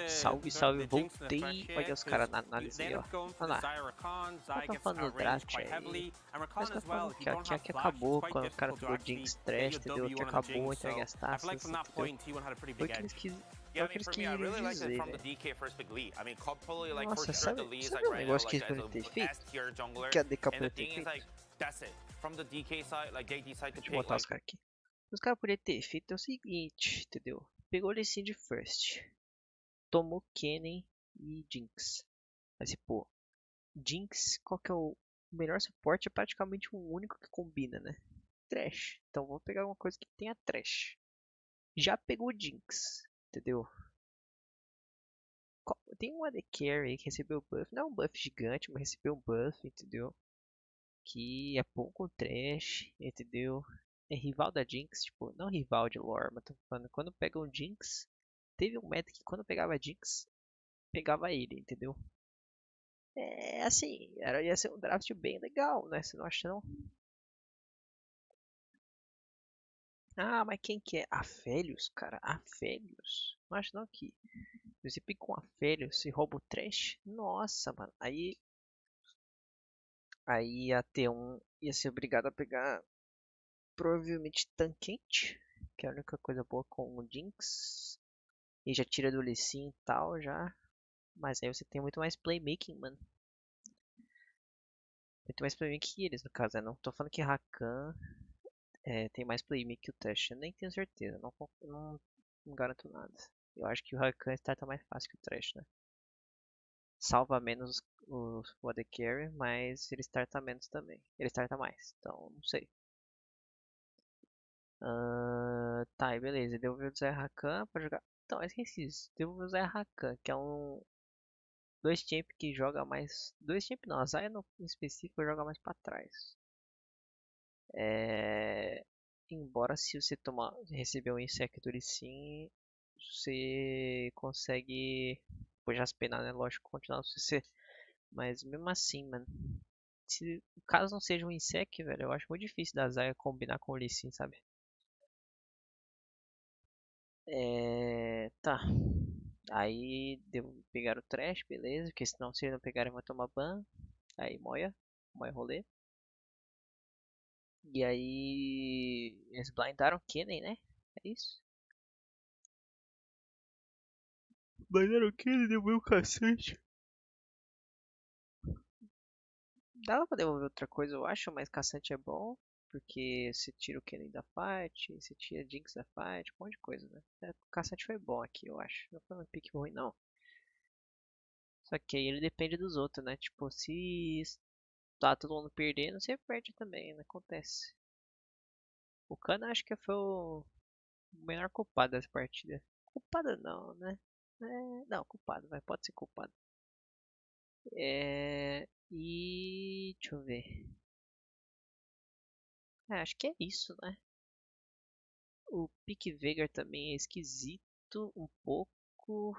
Salve, salve, voltei. Olha os caras na análise aí, ó. Olha lá. Eu tô falando do draft aí. Mas eu tô falando que acabou quando o cara ficou Jinx Trash, entendeu? Que acabou entregue as taças, entendeu? Foi o que eles queriam dizer, velho. Nossa, sabe um negócio que eles poderiam ter feito? Que a DK poderia ter feito? Deixa eu botar os caras aqui. Os caras poderiam ter feito o seguinte, entendeu? Pegou o Lee Sin de first. Tomou Kennen e Jinx. Mas, pô, Jinx, qual que é o melhor suporte? É praticamente o único que combina, né? Trash. Então vou pegar uma coisa que tenha Trash. Já pegou Jinx, entendeu? Tem um AD Carry que recebeu buff. Não é um buff gigante, mas recebeu um buff, entendeu? Que é bom com Trash, entendeu? É rival da Jinx, tipo, não rival de lore, mas tô falando, quando pega um Jinx, teve um meta que quando pegava Jinx, pegava ele, entendeu? É assim, ia ser um draft bem legal, né? Você não acha não? Ah, mas quem que é? Aphelios, cara? Aphelios? Não acho não que você pica com Aphelios e rouba o trash? Nossa, mano. Aí ia ter ia ser obrigado a pegar provavelmente Tankente, que é a única coisa boa com o Jinx. E já tira do Lee Sin e tal, já. Mas aí você tem muito mais playmaking, mano. Muito mais playmaking que eles, no caso, né? Não tô falando que Rakan tem mais playmaking que o Trash. Eu nem tenho certeza, não garanto nada. Eu acho que o Rakan starta mais fácil que o Trash, né? Salva menos o AD Carry, mas ele starta menos também. Ele starta mais, então não sei. Tá, e beleza. Devolveu o Zé Rakan pra jogar. Então, eu esqueci isso. Devolveu o Zé Rakan, que é um 2 champ que joga mais. 2 champ não, a Zaya no específico joga mais pra trás. Embora se você receber um Insectory sim, você consegue depois as penas, né? Lógico, continuar no CC. Mas mesmo assim, mano. Se caso não seja um Insect, velho, eu acho muito difícil da Zaya combinar com o Lee Sin, sabe? Tá. Aí pegaram o Trash, beleza. Porque senão se eles não pegarem vai tomar ban. Aí moia rolê. E aí eles blindaram Kennen, né? É isso? Blindaram Kennen, deu meu cacete. Dava pra devolver outra coisa, eu acho, mas caçante é bom. Porque você tira o Kennen da fight, você tira Jinx da fight, um monte de coisa, né? O caçante foi bom aqui, eu acho. Não foi um pick ruim, não. Só que aí ele depende dos outros, né? Tipo, se tá todo mundo perdendo, você perde também, né? Acontece. O Kana acho que foi o menor culpado dessa partida. Culpado não, né? Não, culpado, vai, pode ser culpado. Deixa eu ver. Acho que é isso, né? O pick Veigar também é esquisito um pouco,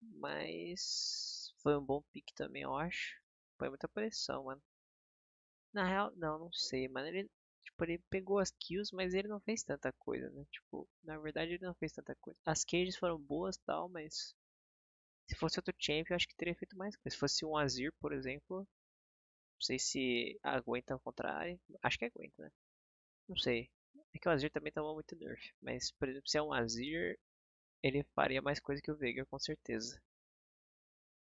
mas foi um bom pick também, eu acho. Foi muita pressão, mano. Na real, não sei, mano. Ele pegou as kills, mas ele não fez tanta coisa, né? Tipo, na verdade ele não fez tanta coisa. As cages foram boas tal, mas se fosse outro champion, eu acho que teria feito mais coisa. Se fosse um Azir, por exemplo, não sei se aguenta contra a área. Acho que aguenta, né? Não sei. É que o Azir também tomou muito nerf. Mas, por exemplo, se é um Azir, ele faria mais coisa que o Veigar, com certeza.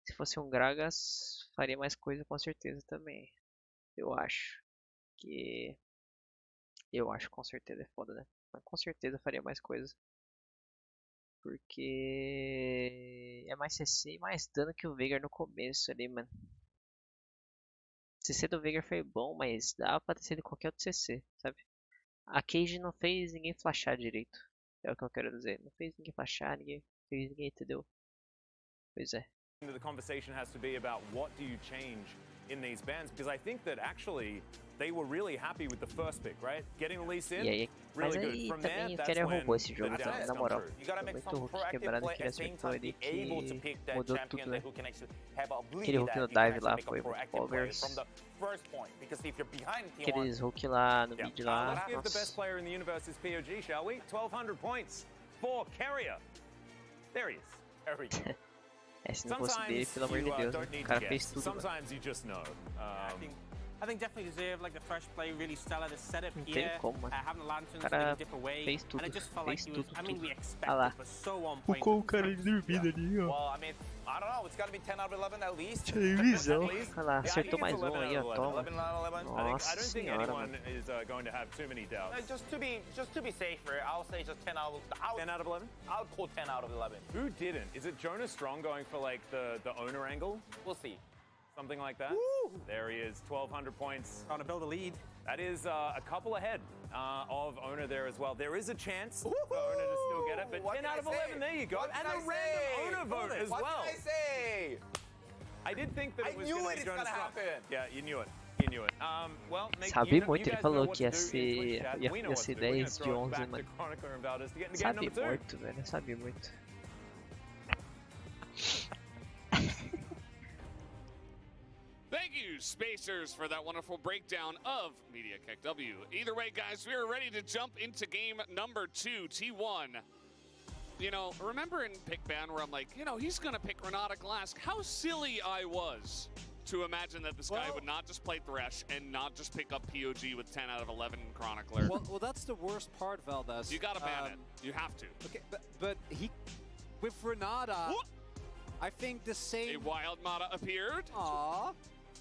Se fosse um Gragas, faria mais coisa com certeza também. Eu acho. Que. Eu acho com certeza é foda, né? Mas com certeza faria mais coisa. Porque é mais CC e mais dano que o Veigar no começo ali, mano. O CC do Veigar foi bom, mas dava pra ter sido qualquer outro CC, sabe? A Cage não fez ninguém flashar direito. É o que eu quero dizer. Não fez ninguém flashar, ninguém fez ninguém, entendeu? Pois é. The conversation has to be about what do you change in these bans, because I think that actually they were really happy with the first pick, right? Getting the lease in, Really good. From there, that's when roubou esse jogo, the tá? doubts Na come moral. through. You gotta make Muito some Hulk proactive quebrado play que at ele the same acertou time, ali be que able to pick that mudou champion tudo, that né? who can actually have a Aquele ability Hulk that no he can dive actually lá make a foi muito proactive play Poggers. from the first point, because if you're behind T1, Aqueles Hulk lá no yeah. mid lá. Let's give the best player in the universe's POG, shall we? 1200 points for Carrier. There he is. There we go. Se não fosse dele, pelo amor de Deus, né? O cara fez tudo. Sometimes you just know. I think definitely deserved like the fresh play, really stellar. The setup Não tem here, como, mano. having the lanterns, O they cara can dip away, fez tudo, and it just felt like fez he was. tudo, I mean, we tudo. expected, Ah lá. but so on point. O cara dormindo ali, ó. Well, I mean, I don't know. It's got to be 10 out of 11 at least. Televisão. At least. Olha lá, Yeah, I acertou think mais it's um 11 aí, out ó. of Toma. 11 out of 11. I don't Nossa think senhora, anyone mano. is going to have too many doubts. Just to be safer, I'll say just 10 out of 10 out of 11? I'll call 10 out of 11. Who didn't? Is it Jonas Strong going for like the owner angle? We'll see. Something like that? Woo! There he is, 1,200 points. Trying to build a lead. That is a couple ahead of owner there as well. There is a chance for owner to still get it, but What 10 can out I of say? 11, there you go. What And can a I random say? owner vote as What well. can I say? I did think that I it was knew going it, to it's be Jonas gonna Strong. happen. Yeah, you knew it. You knew it. Well, Sabe you muito, ele guys falou know what que ia to do in ser- Twitch chat. ia- We know ia what ser to do. We're gonna 10 de throw it 11, back to mano. Chronicler and Valdez to get into game Sabe number 2. muito, velho. Sabe muito. Thank you, Spacers, for that wonderful breakdown of Media Kick W. Either way, guys, we are ready to jump into game number 2, T1. You know, remember in Pick Ban where I'm like, you know, he's going to pick Renata Glask. How silly I was to imagine that this guy would not just play Thresh and not just pick up POG with 10 out of 11 Chronicler. Well, that's the worst part, Valdez. You got to ban it. You have to. Okay, but he, with Renata, I think the A same. wild Mata appeared. Aww.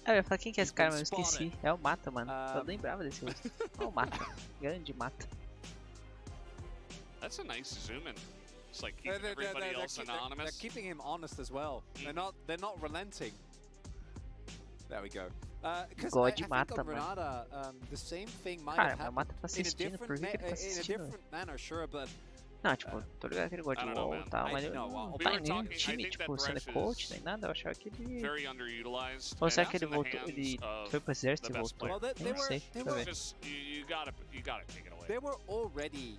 Eu ia falar, quem que é esse cara, mas eu esqueci. É o Mata, mano. Eu lembrava desse rosto. É o Mata. Grande Mata. That's a nice zoom in. It's like keeping everybody else anonymous. They're keeping him honest as well. They're not relenting. There we go. Because God I think Mata, on mano. Renata, the same thing might Cara, have mas o happened Mata tá in a assistindo. Por different, que que ele tá in a assistindo? different manner, sure, but Não, tipo, tô ligado que ele gosta I de don't know, WoW man. e tal, I mas ele know, não well, tá we were em nenhum talking- I time, think tipo, that sendo Thresh coach, is nem nada. Eu achava que ele... Very underutilized. Ou será and que ele that's in the voltou, hands ele of foi pro exército the e best voltou? player. Well, Eu não sei, they deixa eu were- ver. Just you gotta take it away. they were already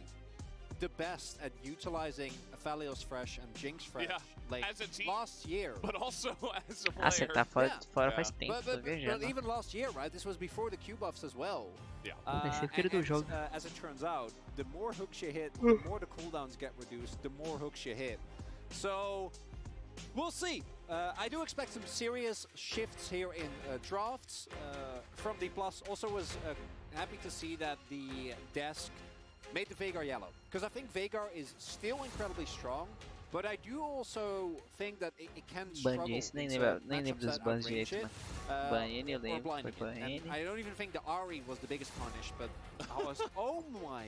the best at utilizing Aphelios Fresh and Jinx Fresh Yeah, like as a team. last year. But also as a Ah, você player. tá fora, Yeah. fora Yeah. faz tempo, tô But viajando. even last year, right? This was before the Q buffs as well. Yeah. Vai ser filho do jogo. As it turns out, the more hooks you hit, the more the cooldowns get reduced, the more hooks you hit. So, we'll see. I do expect some serious shifts here in drafts from D+. Also was happy to see that the desk made the Veigar yellow. Because I think Veigar is still incredibly strong, but I do also think that it can struggle Bandice, nem into lembro dos matchups that bans outrange direito, it, mano. Banene eu or lembro, foi blinding it. And Banene. I don't even think the Ari was the biggest punish, but I was, oh my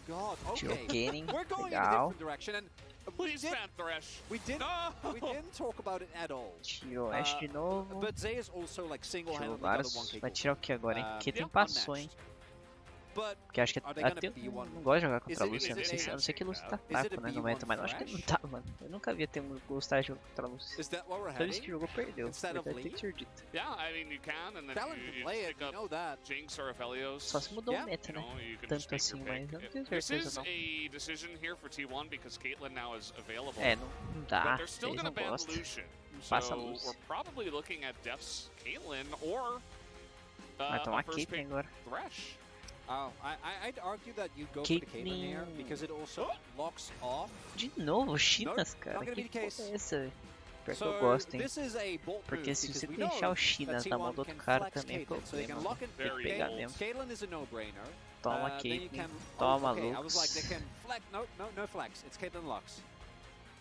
god, okay. Jogating, We're going in a legal. different direction, and Please ban Thresh. we didn't No! we didn't talk about it at all. Tirou Ash de novo. But Zay is also like Tirou single-handedly got a vários. 1k Vai tirar o que agora, hein? Porque tem yeah, passou, hein? But Porque acho que Are they gonna até be eu one? não gosto de jogar Is contra a it- Lúcia, is não it sei se, a- a não ser que o Lúcio tá Is it fraco, a né, no B1 meta, mas eu acho que ele não Thresh? tá, mano. Eu nunca vi ter gostar de jogar contra a Lúcia. is that what we're Toda vez que heading? jogou, perdeu. Instead of Verdade tem Lee? que ser dito. Yeah, I mean you can, and then Talent you can play it, pick you up know that. Jinx or Aphelios. Só se mudou Yeah, o meta, You né? know, you can just Tanto make assim, your mas pick. eu não tenho This certeza is não. a decision here for T1 because Caitlyn now is available. É, não dá, But they're still eles gonna não ban gostam. Lucian. Passa a So luz. we're probably looking at Def's Caitlyn or Vai a tomar first Caitlyn pick agora. Thresh. Oh, I'd argue that you go for the Caitlyn here Caitlyn. because it also locks off. De novo, Chinas, cara. not gonna Que be the porra case. é essa, velho? Pior que So eu gosto, hein? this is a bold Porque move se because você we deixar know o Chinas that na mão T1 do outro can cara flex também é Caitlyn, so they can problema. lock in Tem que Very pegar bold. mesmo. Caitlyn is a no-brainer. Toma Then you Caitlyn, can, toma okay, I was like, they Lux. can flex. No flex. It's Caitlyn Lux.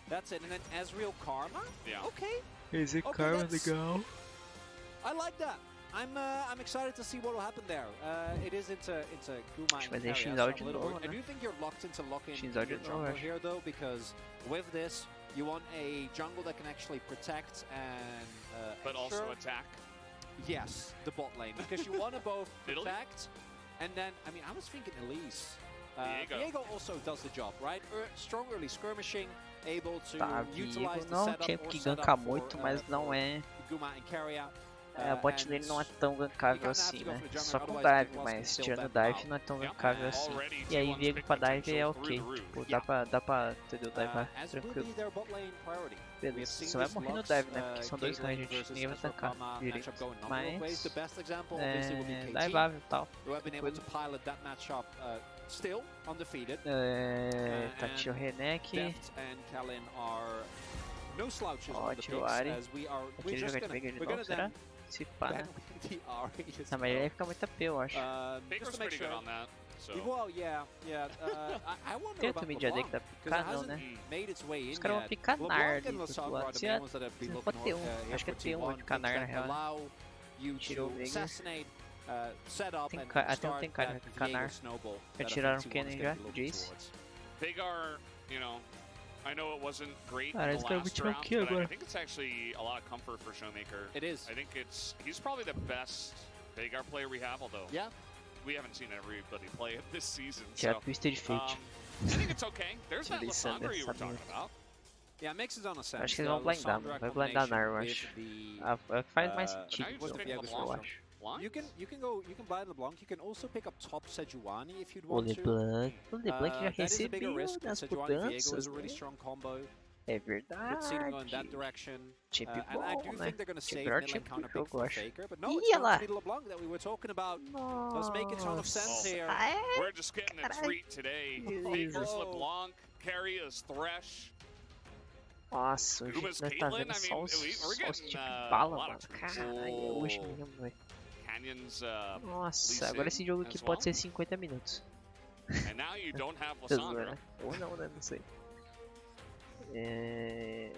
That's it. And then Ezreal Karma. Yeah. Okay, Esse Okay, cara é that's- legal. I like that. I'm excited to see what will happen there. It is into Guma Acho que vai and ter Carry, Shinzal so I'm de a little novo, worried. I né? do think you're locked into locking Shinzal de your novo, jungle acho. here though, because with this you want a jungle that can actually protect and But also ensure- attack. yes, the bot lane, because you want to both Italy? protect and then I mean I was thinking Elise. Diego. Also does the job, right? Strong early skirmishing, able to Tá, utilize Viego the não, setup tinha or que setup gankar for, muito, mas não for é. Guma and Carry out. A bot dele não é tão gankável assim, né? Só com dive, mas tirando dive não é tão gankável assim. Already E aí T1's Viego pick pra dive é potential ok. through the roof. Tipo, dá pra entendeu? Dive As will tranquilo. be their bot lane priority. Beleza, você vai morrer no dive, né? Porque são dois ranges, ninguém vai tancar direito. Mas the best example é obviously will be KT, divável e tal. who have been able to pilot that matchup still undefeated. Tati o Renek. Deft and Kellen are No slouches on the Ótimo, picks, Ari. as we're Aquele just jogo de gonna, Veigar de we're novo, gonna then será? Se pá, né? ban the Ari as Ah, mas ele well. vai ficar muito AP, eu acho. Just Baker's to make pretty sure. good on that. So. Well, yeah. I wonder Tem about outro mídia dele que LeBlanc, dá pra because it picar, não, hasn't né? made its way in Os caras vão yet. picar LeBlanc Nard and do outro Lasagna lado. are the Se main ones that I'd be pode looking ter um. here Acho que for tem um T1, de canar, na things real. that allow you Tirou o to Veigar. assassinate, set up Tem and até um start tem that canar. Viego snowball Já that I tiraram o think T1 Kennen is já, gonna be looking Jace. towards. Veigar, you know, I know it wasn't great Cara, in esse the cara vai last tirar o round, quê but I agora? think it's actually a lot of comfort for Showmaker. It is. I think he's probably the best Veigar player we have, although Yeah. we haven't seen everybody play it this season. Tirar So, Twisted Fate. I think it's okay. There's that Tirei Lissandra you were Sander, talking about. Yeah, it makes its own sense. Acho que eles vão blindar, mano. Vai blindar Nar, eu acho. É o que faz mais uh, But now sentido, you just with pick the eu LeBlanc. acho. Blind? You can blind LeBlanc. You can also pick up top Sejuani if you'd O want to. LeBlanc já That is a bigger recebeu risk. nas Sejuani Viego is mudanças, a really né? strong combo. É Could see them going in that verdade. direction. Chip And I do bom, né? think they're going to Chip save melhor mid lane chip do counter pick jogo, eu for acho. Faker. But no, Ih, it's olha lá. going to be LeBlanc that we were talking about. Does make a ton of sense here. Ah, é? We're just getting a Caralho. treat today. Jesus. Baker's Oh. LeBlanc, Carry is Thresh. Nossa, hoje Uma's nós tá Caitlyn, vendo I só mean, os we're tipos getting, de a bala, lot mano. of treats. Caralho, hoje Oh. mesmo, velho. Canyon's Nossa, Lee agora esse jogo Sin aqui as pode well. ser 50 minutos. And now you don't have Tá zoando, Lissandra. né? Ou não, né? Não sei. É...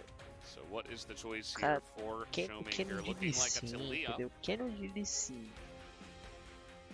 So what is the choice here Cara, for Canon Showmaker? de Looking like a Lee Sin, Talia. entendeu? Canon de Lee Sin.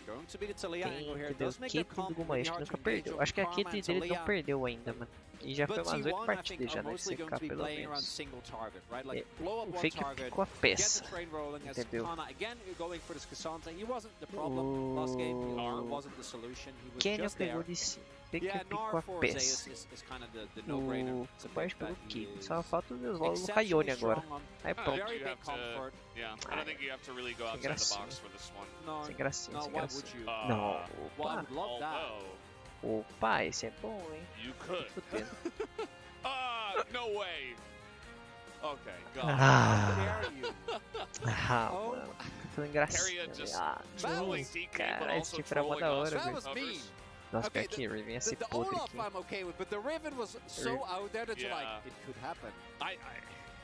Going to be the Talia Tem, angle here. It entendeu? does make their Caitlyn comp do really Gumayushi hard nunca to engage perdeu. over Acho que a Karma Caitlyn and dele não Talia. perdeu ainda, mano. E já foi But umas 8 T1, I think, partidas já are mostly nesse going to CK, be pelo playing around menos. single target, right? Like, É, blow up o one Fake target, ficou a get peça. the train rolling as Entendeu? Kana. Again, you're going for this Cassandra. He wasn't the problem last game. He also wasn't the solution. He was Canyon just there. pegou de Sim. Fake Yeah, ficou Nar a for peça. Zeus is kind of the no-brainer. O It's a Baixo pick pegou that o he Kid. is Só falta os Lolo no exceptionally Caione agora. strong on. Aí pronto. Very You big have to- comfort. Yeah, I don't think you have to really go outside the gracinha. box for this one. No, Sem gracinha, no, sem why gracinha. would you? Não, Well, I opa. would love that. Although Opa, esse é bom, hein? you could. Fudendo. No way. Okay, God. How Ah, dare you? Oh. mano. Falando gracinha. Harriet just Ah, trolling nossa, DK, but cara, esse also tipo era mó trolling da us. hora, That velho. was mean. Nossa, Okay, pior que Riven ia ser The podre Olaf aqui. I'm okay with, but the Riven was so out there that you're like, Yeah. it could happen.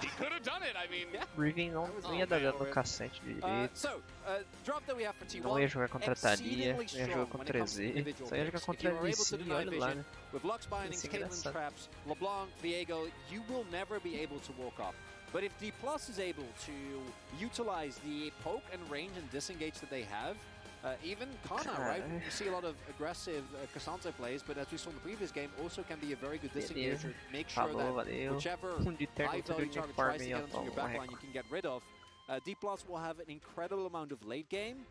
He could have done it. I mean, Yeah. Riven não ia dar dano no cacete direito. So, drop that we have for T1. Não ia jogar contra a Thalia, exceedingly não ia jogar strong when contra it a comes to Z. individual Só ia jogar picks. If contra you a are Lee able to Sin, deny olha lá, vision né? with Lux bindings, Isso é Caitlyn engraçado. traps, LeBlanc, Viego, you will never be able to walk up. But if D Plus is able to utilize the poke and range and disengage that they have, even Kana, right? You see a lot of aggressive Cassandra plays, but as we saw in the previous game, also can be a very good disengager. Make sure Falou, that valeu. whichever De terno, high tudo value de target tries uniforme to e get into your autom- backline, you can get rid of. D Plus will have an incredible amount of late game.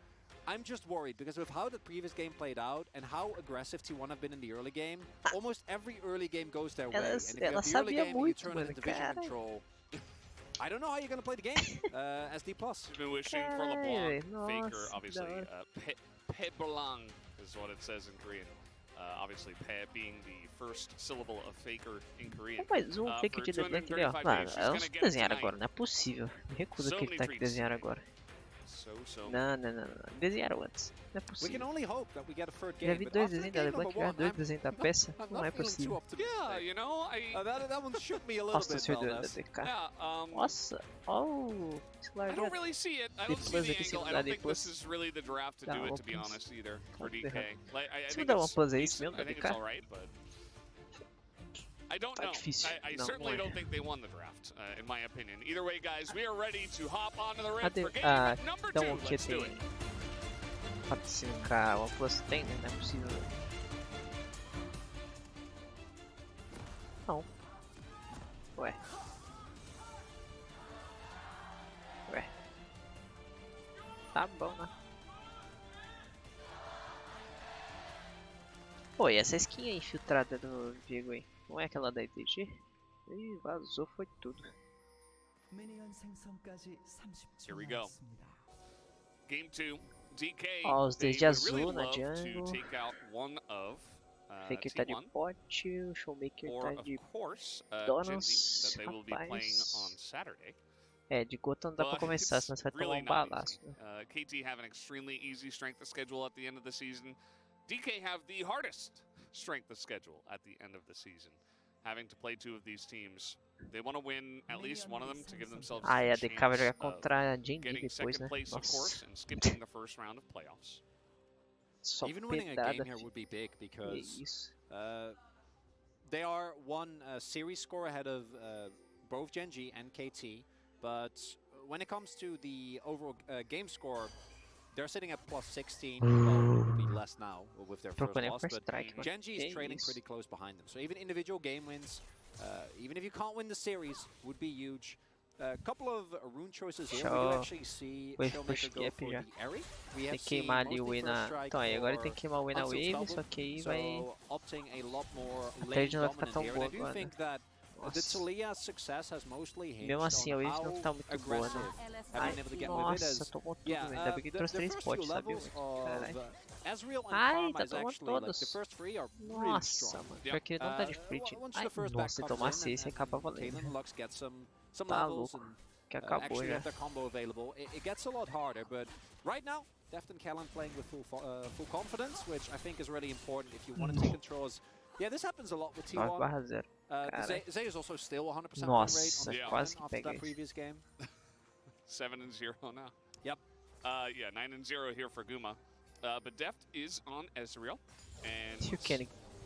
I'm just worried because of how the previous game played out and how aggressive T1 have been in the early game. Almost every early game goes their way. Ela- And if you ela have the early sabia game and you muito, turn it mano, into vision cara. control, I don't know how you're going to play the game as D Plus. I've been wishing for Caralho, LeBlanc, Faker, nossa, obviously. que da Pebelang is what it says in Korean. Obviously, Pe being the first syllable of Faker in Korean. Mais um fake for de LeBlanc ali, ó. 235 Mano, days, she's elas gonna get it desenharam tonight. agora, não é possível. Me recuso So que ele many tá aqui treats. desenhar agora. So. Não. Desenharam antes. Não é We can possível. only hope that we get a third Já game. vi But dois after desenhos da game LeBlanc, number já one, dois desenhos da peça. I'm Não é not feeling too possível. optimistic. Yeah, you know, That one shook me a little Nossa, bit, senhor da Valdez. DK. yeah, Nossa, oh, esse I largado. don't really see it. I don't see Plus the aqui, angle. I segunda don't think plus. this is really the draft to Dá do uma it, to be plus. honest, either, for Pode DK. errar. Like, I Se think me dá uma it's plus aí, isso decent. mesmo, I think DK? it's alright, but I don't Tá know. difícil. I Não, certainly não é. don't think they won the draft, in my opinion. Either way, guys, we are ready to hop onto the ring Cadê? for game Ah, number então 2. o que Let's do tem? it. 4-5K, uma plus tem, né? Não é possível. Não. Ué. Tá bom, né? Pô, e essa skin aí infiltrada do Diego aí? Não é aquela da ITG? Ih, vazou, foi tudo. Here we go. Game 2. DK, Ó, os they dois de would really azul na love to jungle. take out one of Faker tá de T1, pote, o Showmaker or tá of de... course, donos, Genzi, that they will be playing rapaz. on Saturday. É, de Gota não dá pra But começar, it's senão você vai tomar really um not balaço, easy. né? KT have an extremely easy strength of schedule at the end of the season. DK have the hardest strength of schedule at the end of the season. having to play two of these teams. They want to win at least one of them to give themselves Ah, e a a DK vai chance jogar of contra a Genji getting depois, second né? place, of Nossa, course, and skipping the first round of playoffs. só Even winning a pedrada. game here would be big Que because isso. they are one series score ahead of both Genji and KT, but when it comes to the overall game score, they're sitting at plus 16. Well, it would be less now with their first Trocou nem loss, por but strike, mano. Genji is Que trailing isso. pretty close behind them. So even individual game wins, even if you can't win the series, would be huge. A couple of rune choices here. We do Só actually see wave Showmaker push go gap for já. the Eri. We Tem have que seen queimar ali o mostly Win first na... strike Então, aí agora ele for tem que queimar o Win na Untitled wave, Chapter, só que aí vai... so opting a lot more A lane trade não vai ficar dominant tão here. boa And I do agora. think that the Nossa. Talia's success has mostly hinged Mesmo assim, a on wave how não tá muito boa, aggressive né? have Ai, been able to get with it nossa, as tomou tudo, yeah, velho. Ainda bem que ele trouxe the 3 first few potes, sabia levels muito. Caralho. of Ezreal and Ai, Karma tá is tomando actually like the todos. first three are really Nossa, strong. mano. Yeah. Pior que ele não tá de split. Once Ai, the first back nossa, se comes tomasse in esse, acaba valendo. Caitlyn Lux gets some Tá levels louco. and Que acabou actually já. have their combo available, it gets a lot harder. But right now, Deft and Callan playing with full confidence, which I think is really important if you want to take controls. Yeah, this happens a lot with T1. 9/0. Zay is also still 100% win rate Nossa, on the quase que after pega that isso. previous game. 7-0 now. Yep. Yeah, 9-0 here for Guma. But Deft is on Ezreal, and Se o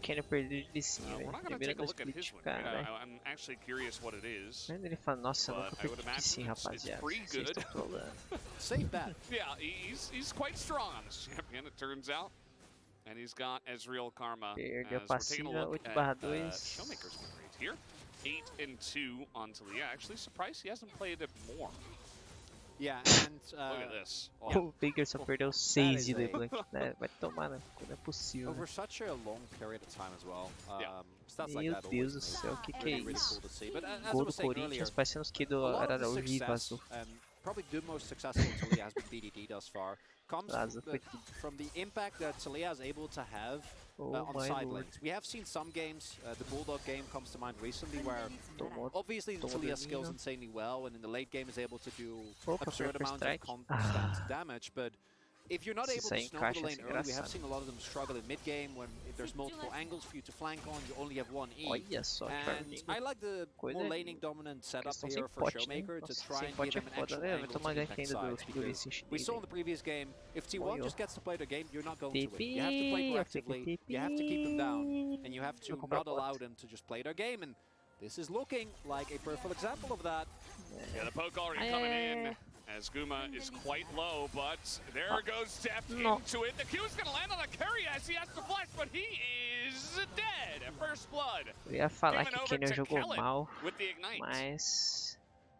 Kenny perder de cima, we're velho. not going to Primeiro take a no look at his split, win. caralho. I'm actually curious what it is. Ainda ele fala, nossa, eu But nunca I would perdi de imagine sim, it's rapaziada. pretty Vocês good. estão trolando. Safe bet. Yeah, he's quite strong on this champion, it turns out. And he's got Ezreal Karma. Perdeu a As we're taking a passiva, look 8/2. at Showmaker's win rate here. 8-2 on Talia. Actually surprised he hasn't played it more. Yeah, and Look at this. Oh, O Baker só perdeu 6 de is a- LeBlanc, né? Vai tomar, né? Não é possível, over né? such a long period of time as well. Yeah. Stats like Meu that Deus do always céu, que é really, really isso? cool to see. But as I Gol do was saying earlier, Corinthians, parecendo os que a do lot of the Araújo e success, vazou. and probably the most successful Talia has been BDD thus far, comes Vaza, foi from the impact that Talia is able to have Oh on my side lord. lanes. We have seen some games, the Bulldog game comes to mind recently, where Tomou. obviously Tomou Talia scales domínio. insanely well, and in the late game is able to do Opa, absurd foi amounts strike. of constant damage, but if you're not Se able to sair em snowball the caixa, lane é early, we have engraçado. seen a lot of them struggle in mid-game when if there's multiple angles for you to flank on, you only have one E. Olha só, And I like the Coisa more é- laning dominant setup questão here sem for pote, né? Showmaker to Nossa, try sem and pote give é him an foda, actual né? Vai angle to tomar impact gank ainda sides, do because Licin we saw in dele. the previous game, if T1 Olha. just gets to play the game, you're not going to win. TP, You have to play eu fico proactively, you have to keep them down, and you have to Vou comprar not allow bot. them to just play their game, and this is looking like a perfect example of that. yeah, the poke already Aye, coming aye, in. aye. As Guma is quite low, but there goes Deft No. into it. The Q is going to land on the carry as he has to flash, but he is dead. First blood. Eu ia falar Given que over Kenny to jogou Kellen mal, with the ignite. mas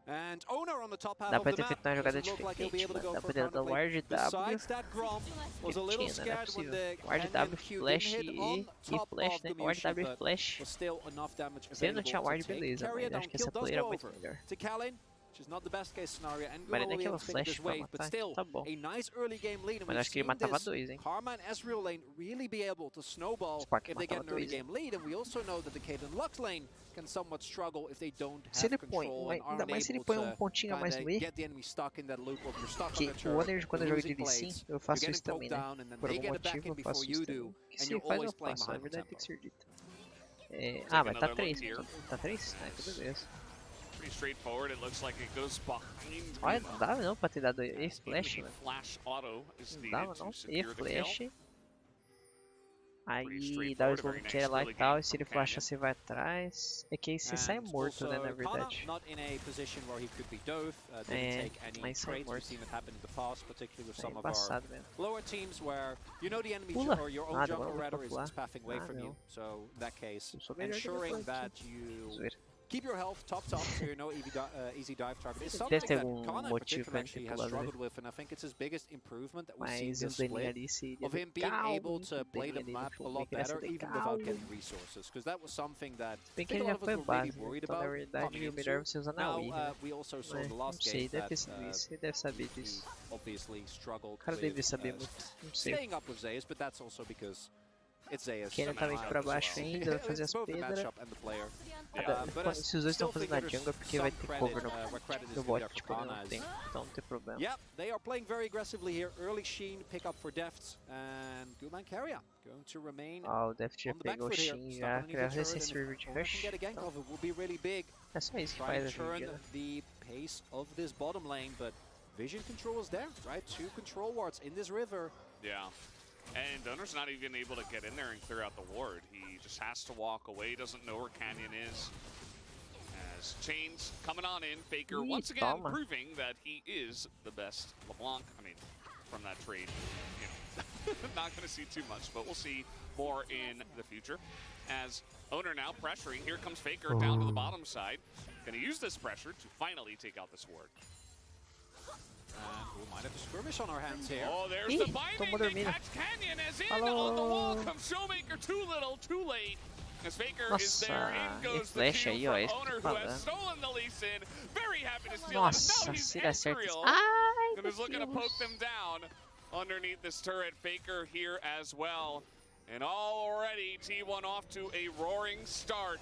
And Owner on the top half dá of pra the ter map feito uma jogada doesn't look like he'll be diferente, able to mano. go Dá for pra ter dado counterplay. ward W, Besides that, Grom was a little Tinha, né? Não é scared when the possível. Ward Canyon W, Q flash didn't hit e on top flash, of né? the Ward Mushu, W but flash. was still enough damage Se ele não available tinha to ward, take beleza, carry mas down. acho que Kill essa does play go era muito over melhor. to Kalin, which is not the best case scenario, and Mas Guma nem will be able aquela to take flash this pra wave, but matar, still tá bom. a nice early game lead, and Mas we've acho que ele seen matava this 2, hein? Karma and Ezreal lane really be able to snowball Spark if they get matava an early 2, hein? game lead, and we also know that the Caitlyn Lux lane can somewhat struggle if they don't Se have ele põe, control mas and ainda aren't mais se ele able põe to pontinho a mais no kinda E, get the enemy stuck in that loop of you're stuck on que the o turret, Oner, quando eu you're jogo de losing Lee Sin, plates, eu you're faço getting isso poked também, né? down, and then Por they algum get it back motivo in eu before faço you isso do, também. Que and se you're faz eu always playing faço, na behind the verdade tem tempo. que ser dito. Ah, mas tá another 3, look here. tá 3? Ah, então beleza. Pretty straightforward. It looks like it goes behind Olha, Guma. não dava não pra ter dado E As flash, a mano. flash auto is Não needed dava to não, E secure the flash. kill. Aí dá o slow very carry nice lá e early tal, game e se ele from flashar Canyon. você vai atrás. É que aí você sai And morto, né, na also, verdade. Kana, not in a position where he could be dove, didn't take any mas sai trades. We've morto. seen it happen in the past, particularly with É some of our embaçado mesmo. lower teams where you know the enemy Pula. or your own Ah, jungle demorou rather pra is pular. pathing away Ah, from não. you. So in that case, Eu sou melhor que ensuring depois that aqui. you Zoeira. keep your health top so you're no easy dive target is Deve something ter that algum Kana in motivo particular pra ele actually ter has pulado ali. struggled with, and I think it's his biggest improvement that we've seen Mas o this daninho split ali seria of him being legal, able to muito play bem the ali no map a full. lot Queria ser better even legal. without getting resources, because that was something that I Bem que think ele a já lot of foi us were really base, worried então na about verdade coming o melhor é into. você usar na Now Wii, né? we also saw Mas the não last sei, game deve that ter sido isso, ele deve saber he disso. obviously struggled O cara with deve saber muito, não sei. staying up with Zayas, but that's also because It's Zeus. Kenny tá meio que pra baixo ainda, vai fazer as It's both the pedras. matchup and the player. Se os dois estão fazendo a jungle, porque vai ter cover no bot, tipo, não tem, então não tem problema. Yep, they are playing very aggressively here. Early Sheen, pick up for Deft, and Guman Carrier going to remain O Deft já on the back pegou o foot here. Shin, Stuck já underneath criou the turret, esse and river if de Oner rush. can get a gank Então, off, it will be really big. é só isso que Trying faz to a turn vida. the pace of this bottom lane, but vision control is there, right? 2 control wards in this river. Yeah. And Donor's not even able to get in there and clear out the ward. He just has to walk away, doesn't know where Canyon is. As Chains coming on in, Faker once again proving that he is the best LeBlanc. I mean, from that trade, you know, not going to see too much, but we'll see more in the future. As Owner now pressuring, here comes Faker down to the bottom side. Going to use this pressure to finally take out this ward. We might have a skirmish on our hands here. Oh, there's the binding. They catch Canyon as in on the wall comes Showmaker. Too little, too late. As Faker is there, in goes the flash Q aí, from ó, Owner, who has stolen the Lee Sin. Very happy to steal it. Nossa, Now he's se der certo. Ezreal, Ai, and is looking to poke them down underneath this turret. Faker here as well. And already T1 off to a roaring start.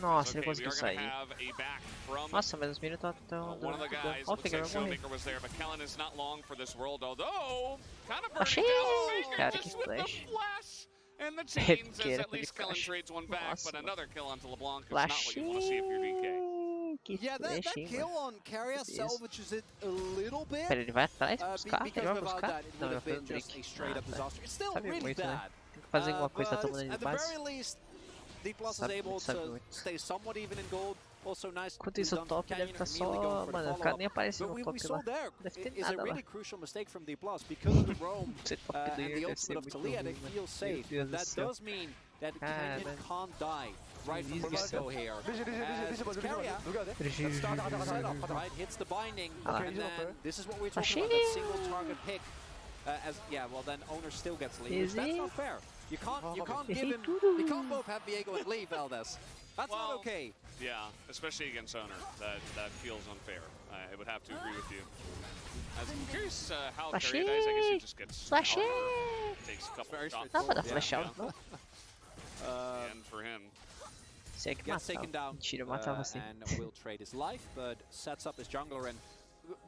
Nossa, ele Okay, we conseguiu are going sair. to have a back from Nossa, mas os minions estão one of the guys. Ó, Looks Faker like vai morrer. Showmaker was there, but Kellen is not long for this world, although kind of Achei! burning down Faker Cara, just que with the flash. flash and the chains, Que as era at least de Kellen flash. trades one back, Nossa, but another kill onto LeBlanc is Flash. not what you want to see if you're DK. Que Yeah, that flash, hein, kill mano. on Carrier Meu Deus. salvages it a little bit. Pera, ele vai atrás buscar? Ele Because vai without buscar? that, it Não, would ele vai have fazer been um just a Drake. straight up tá. disaster. It's still Sabe really muito, né? bad. Tem que fazer alguma coisa, tá But tomando ele at de the base. very least, D Plus is Sabe able muito, sabe to muito. stay somewhat even in gold. Also nice. Enquanto isso, o top deve estar só... Mano, o cara nem apareceu But no we top saw lá. there Deve ter is a nada lá. really crucial mistake from D Plus because of the roam Ser top and player the deve ser ultimate of muito Talia. They ruim, mano. feel Meu safe. Deus do That céu. does mean that Cara, Canyon mano. can't die right from the Visga get-go here. As Carrier setup, right, hits the binding, and then this is what we're talking about, that single target pick. Yeah, well then Owner still gets lead, which that's not fair. You can't give him, you can't both have Viego and leave, Valdez. That's not Well, okay. Yeah, especially against Owner. That feels unfair. I would have to agree with you. I'm curious how Carrier dies. I guess he just gets Flashy! out, takes a couple Very shots. Dá pra dar Yeah, flash out, não? And for him, Segue que Gets taken matava. down Mentira, matava assim. and will trade his life, but sets up his jungler, and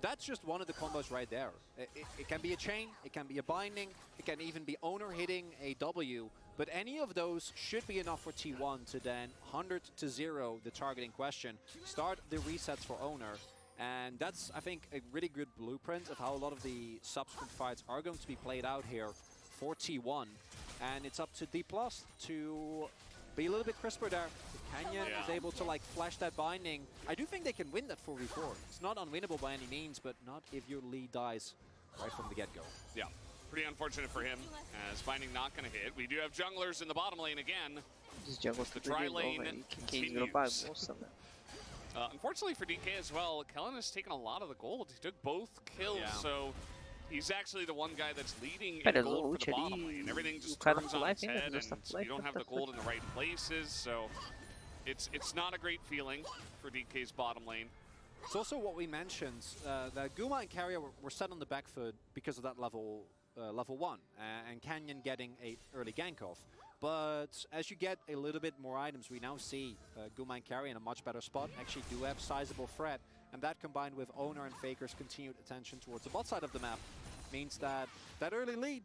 that's just one of the combos right there. It can be a chain, it can be a binding, it can even be Owner hitting a W, but any of those should be enough for T1 to then 100-0 the targeting question, start the resets for Owner, and that's, I think, a really good blueprint of how a lot of the subsequent fights are going to be played out here for T1, and it's up to D+ to be a little bit crisper there. If Canyon is able to like flash that binding, I do think they can win that 4v4. It's not unwinnable by any means, but not if your lead dies right from the get-go. yeah, pretty unfortunate for him, as Binding not going to hit. We do have junglers in the bottom lane again. Os jungles The tudo dry de novo lane aí. Que virou continues. bagunça, mano. Unfortunately for DK as well, Kellen has taken a lot of the gold. He took both kills, Yeah. so he's actually the one guy that's leading Pera, in gold for the ult bottom ali, lane. Everything o just cara turns tá on live its ainda, head, o Deus tá and live, you don't have the gold in the right places, so it's not a great feeling for DK's bottom lane. It's also what we mentioned, that Guma and Carrier were set on the back foot because of that level 1, and Canyon getting a early gank off. But as you get a little bit more items, we now see Guma and Carrier in a much better spot, actually do have sizable threat, and that combined with Owner and Faker's continued attention towards the bot side of the map means that that early lead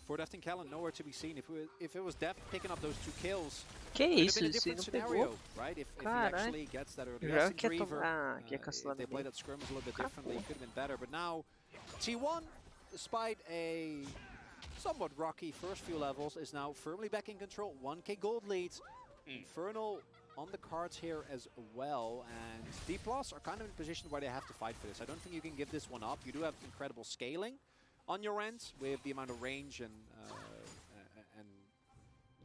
for Deft and Kellen nowhere to be seen. If it was Deft picking up those 2 kills, Que it would have isso, been a isso different não scenario, pegou. right? If he Caralho. actually gets that early Já Essence quer Reaver, tomar... que é if cancelado they played that skirmish a little bit differently, it could have been better. But now, T1, despite a somewhat rocky first few levels, is now firmly back in control. 1k gold leads. Infernal on the cards here as well, and D+ are kind of in a position where they have to fight for this. I don't think you can give this one up. You do have incredible scaling on your end with the amount of range and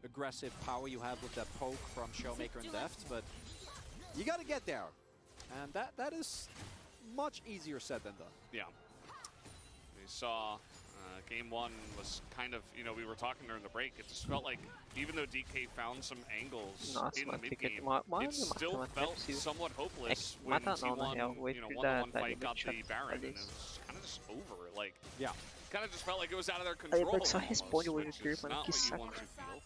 aggressive power you have with that poke from Showmaker and Deft, but you got to get there, and that is much easier said than done. Yeah. We saw game 1 was kind of, we were talking during the break, it just felt like even though DK found some angles Nossa, in the mano, mid fica game, uma hora it still mata, felt possível. somewhat hopeless Mata when não, na T1, real, o HP one-on-one da fight got Limit the Baron, and it isso. was kind of just over. Like, Yeah. kind of just felt like it was out of their Aí control. o só responde o almost, Wave which is mano, not que what you saco. want to feel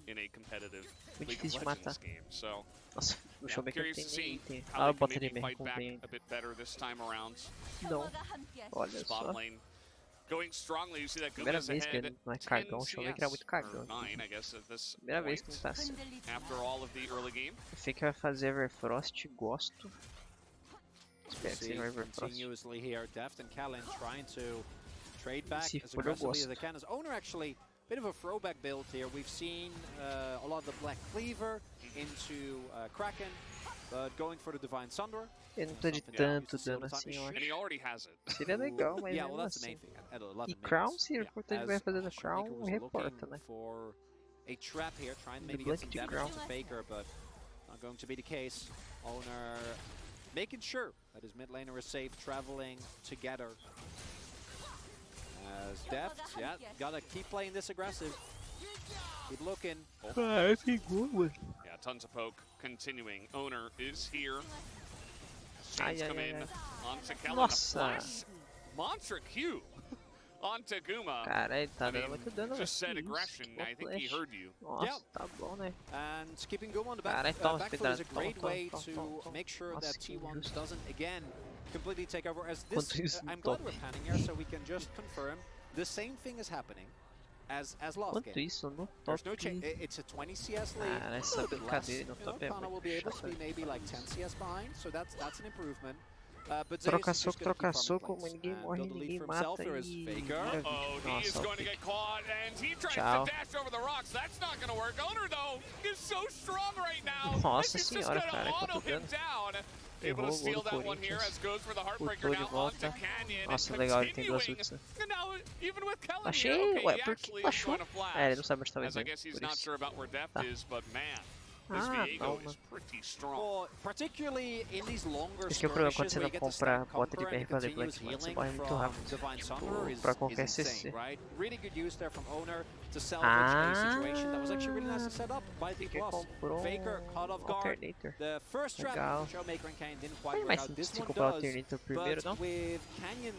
in a competitive Muito League difícil of de Legends matar. game. So, Nossa, o yeah, Showmaker curious tem to nem see item. how Ah, they eu can botaria maybe mesmo fight com back bem. a bit better this time around. Não, olha Spot só. lane going strongly. You see that Primeira Guma's vez que ahead ele não é 10 cagão, o Showmaker era muito CS, or cagão. 9, I guess, at this Primeira vez point, que não tá certo. after all of the early game. O Fake vai fazer Everfrost, gosto. Espero que See seja um Everfrost. continuously here, Deft and Callan trying to trade back Se as for, eu aggressively as gosto. they can. As Owner actually, bit of a throwback build here. We've seen a lot of the Black Cleaver into Kraken, but going for the Divine Sunder. Eu não tô de Something that tanto used to see all dano the time. assim, eu And he acho. already has it. Seria legal, mas Yeah, mesmo well, that's the assim. main thing. At 11 E Crown, minutes. se o Forte vai fazer no Crown, Shoemaker was reporta, looking né? for a trap here, trying to The maybe Black get some to damage Crown. to Faker, but not going to be the case. Owner making sure that his mid laner is safe, traveling together. As Deft, yeah, gotta keep playing this aggressive. Keep looking. Ah, ficou, mano. Yeah, tons of poke continuing. Owner is here. Ai, Chains ai, come ai, in ai. onto Kellen. Nossa. Flash monster Q onto Guma. Cara, ele tá I dando mean, muito dano, velho. just said Que isso, aggression. que I think he flash. heard you. Nossa, Yeah. tá bom, né? And keeping Guma on the back, Carai, toma, back foot is a cuidado, great toma, way toma, to toma, toma. make sure Nossa, that que T1 injusto. doesn't again completely take over. As this, Quanto isso no I'm glad top. we're panning here, so we can just confirm the same thing is happening as last Quanto game. isso no There's top? no change. It's a 20 CS lead. Cara, a essa little bit less. brincadeira no You know, top é Kana will muito be able to chata. be maybe like 10 CS behind, so that's an improvement. But Troca Zeus is just soco, gonna troca keep soco, farming mas ninguém lanes. morre, And build a lead ninguém for himself. mata There is e... Faker. vira Oh, vídeo. he is Nossa, going to ok. get caught, and he tries Ciao. to dash over the rocks. That's not going to work. Owner, though, is so strong right now. Nossa This is just senhora, going to cara, auto quanto him dano. down. Able Errou to o steal gol do that one here Corinthians. as goes for the Heartbreaker Putou de now onto volta. Canyon. Nossa, and legal, ele tem duas continuing. ults. And now, even with Kellen here, Flashei, okay, ué, he por que actually is flashou? going to flash. É, ele não sabe onde estava As I indo, guess he's por not isso. sure about where depth Tá. is, but man, this Ah, Viego não, is mano. pretty strong. Well, particularly in these longer Esse que é o problema quando skirmishes você where não you get to compra stack bota de comfort and BR pra fazer continuous Black, mano. Você healing morre muito from rápido. Divine Tipo, Sunder is pra qualquer insane, CC. right? Really good use there from Owner to salvage a situation that was actually really nicely set up by D+. Fiquei comprou Faker caught off guard. Alternator. The first trap Legal. Showmaker and Canyon didn't quite Faz work mais out. sentido This se one comprar does, Alternator primeiro, but não? with Canyon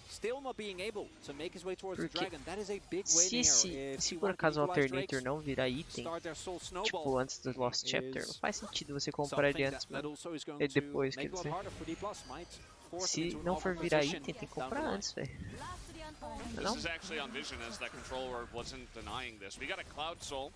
still not being able to make his way towards the Porque Dragon, that is a big win Se, here. se If por T1 can acaso o equalize Alternator Drakes, não virar item, start their soul tipo snowball, antes do Lost Chapter, não is faz sentido você comprar ele something antes, that mano. also is going E to depois, make quer it a lot dizer. harder for D+. Might force Se them into an não for awkward virar position item, tem que down the comprar line. antes, velho. This Não? is actually on Vision as that controller wasn't denying this. We got a Cloud Soul.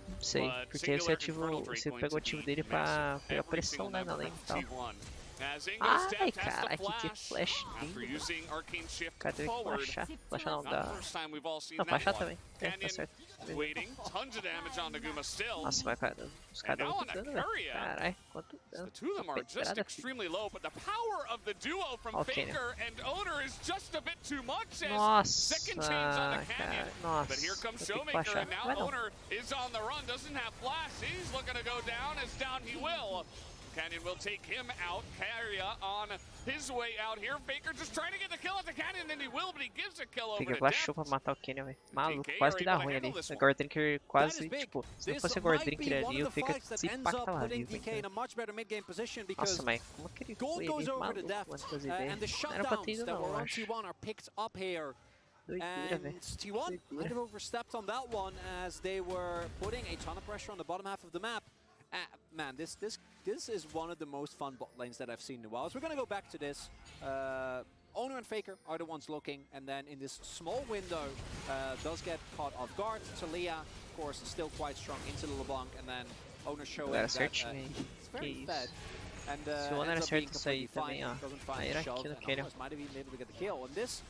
Não sei, But porque aí você, singular ativa, Infernal Drake você going pega o to ativo be dele pra massive. pegar Every pressão, single né, na member lane of e tal. T1. As Ingo's Ai, depth has cara, the que flash. flash After lindo. using Arcane Shift Cadê o forward. flashar? Flashar não Not dá. the first time we've all seen Não, that flashar one. também. É, tá Canyon certo. waiting, tons of damage on Naguma still. Nossa, mas cara, os caras dão now muito on a dano, velho. Courier. Caralho, quanto dano. The two of them are just Pedrada, filho. extremely low, but the power of the duo from Okay, Faker and Owner is just a bit too much. As Nossa, second chains on the Canyon. cara, nossa. But here comes eu tenho que Showmaker, flashar. and now Vai não. Owner is on the run, doesn't have flash. He's looking to go down, as down he will. Canyon will take him out. Carria on his way out here. Faker just trying to get the kill at the Canyon, and he will, but he gives a kill over Fica to flashou Depth. pra matar o Kenyon, velho. Maluco, DK quase que dá are able to ruim ali. handle this O one. Gordrinker quase, That is big. tipo, se não This fosse o might Gordrinker be one ali, of o the Faker fights that se ends impacta up lá, putting viu? DK in a much better mid game position because Nossa, mas como que ele gold foi goes ali, over to maluco, Deft, antes das and the ideias? Não era pra ter shutdowns ido that não, were eu on acho. T1 are picked up here. Doideira, And velho. T1 might have overstepped on that one as they were putting a ton of pressure on the bottom half of the map. Man, this is one of the most fun bot lanes that I've seen in a while. So we're going to go back to this. Owner and Faker are the ones looking, and then in this small window, does get caught off guard. Talia, of course, is still quite strong into the LeBlanc, and then Owner showing Galera, that certinho aí. it's very Que fed. isso. And Se o Owner ends up being acerta isso aí completely fine, também, ó. doesn't find Aí the era shove, aquilo and que ele... almost might have even been able to get the kill. And this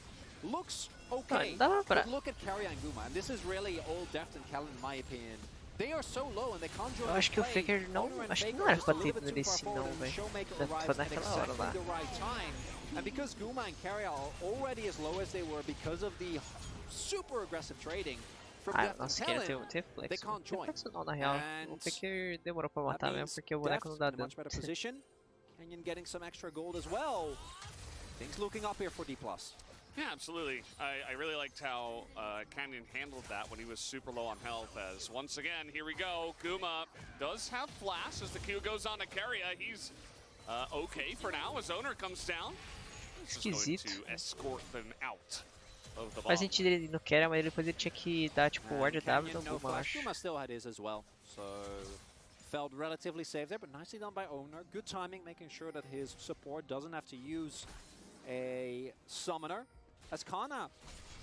looks Não, okay. não dava pra... But look at Carrier and Guma, and this is really all Deft and Kellen in my opinion. They are so low and they can't join Eu acho que o play. Faker não... Owner and Acho que Faker não era just pra a ter little ido bit too nesse far não, forward, and velho. Showmaker Foi arrives at naquela hora exactly lá. the right time. And because Guma and Carrier are already as low as they were because of the super aggressive trading from Ah, Deft and nossa, queria Kellen, ter flex. they can't Não tem join. flex não, na real. And O Faker demorou pra that matar mesmo, means porque o boneco não Deft dá in a dano. much better position. Canyon getting some extra gold as well. Things looking up here for D+. Yeah, absolutely. I really liked how Canyon handled that when he was super low on health, as once again, here we go. Guma does have flash as the Q goes on to Carria. He's okay for now as Owner comes down. He's just going Esquisito. to escort them out. of the bomb. Faz sentido ele no Keria, mas depois ele tinha que dar tipo o And Ward W Canyon, no no Guma, eu flash. acho. Guma still had his as well, so felt relatively safe there, but nicely done by Owner. Good timing, making sure that his support doesn't have to use a summoner. As Kana,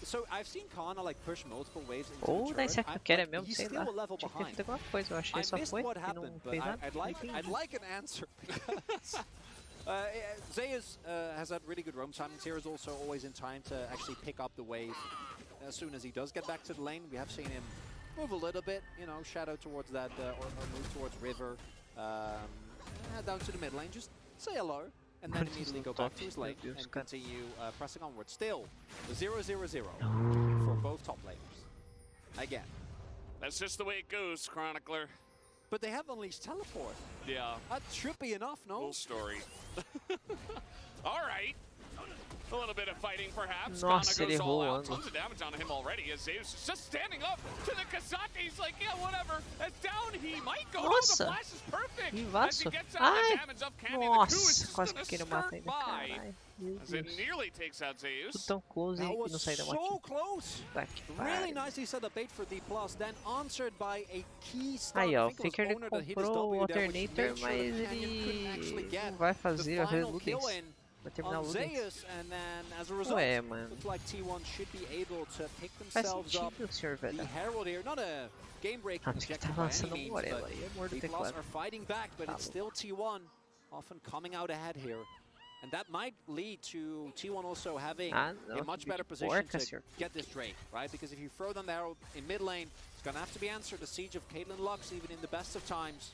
so I've seen Kana like push multiple waves into Ou the dá turret. certo no I- Keria like, mesmo, he's sei still lá. a level Tinha que ter behind. feito alguma coisa, eu acho que I ele só missed foi what e não happened, but fez nada. I'd like an answer because Zeus has had really good roam timings here. Is also always in time to actually pick up the wave as soon as he does get back to the lane. We have seen him move a little bit, you know, shadow towards that or move towards river, down to the mid lane, just say hello, and then immediately go back to his lane and continue pressing onward. Still, 0-0-0 for both top laners. Again. That's just the way it goes, Chronicler. But they have unleashed teleport. Yeah, That should be enough, no? full story. All right. A little bit of fighting, perhaps. Nossa, Kana ele goes all errou o out. ângulo. Tons of damage on him already as Zeus is just standing up to the Kazate. He's like, yeah, whatever. As down he might go. No, the Nossa. flash is perfect. Que As he vaso. gets out the Ai, damage of Canyon, the coup is nossa, just quase gonna que ele mata skirt ainda, by. caralho. Meu As it Deus. nearly takes out Tudo Zeus. tão close That e was não sai da so aqui. close. Tá que Really pariu. nicely set up bait for D+, then answered by a key stun. Aí, ó, I o think it was Faker ele Owner that hit his comprou o W there, which Alternator, made sure that mas Canyon couldn't actually ele get não vai the fazer a final kill Ludens. in Vai terminar o on Ludens. Zeus, and then as a result, Ué, mano. looks like T1 should be able to pick Faz themselves up sentido, senhor the velho. Herald here. Not a game-breaking Ah, porque ele tá objective by any lançando means, Morello but aí, é morto do D+ teclado. are fighting back, but it's still T1 often coming out ahead here. And that might lead to T1 also having Ah, a não, much que better position porca, to senhor. get this Drake, right? Because if you throw them there in mid lane, it's going to have to be answered. The siege of Caitlyn Lux, even in the best of times,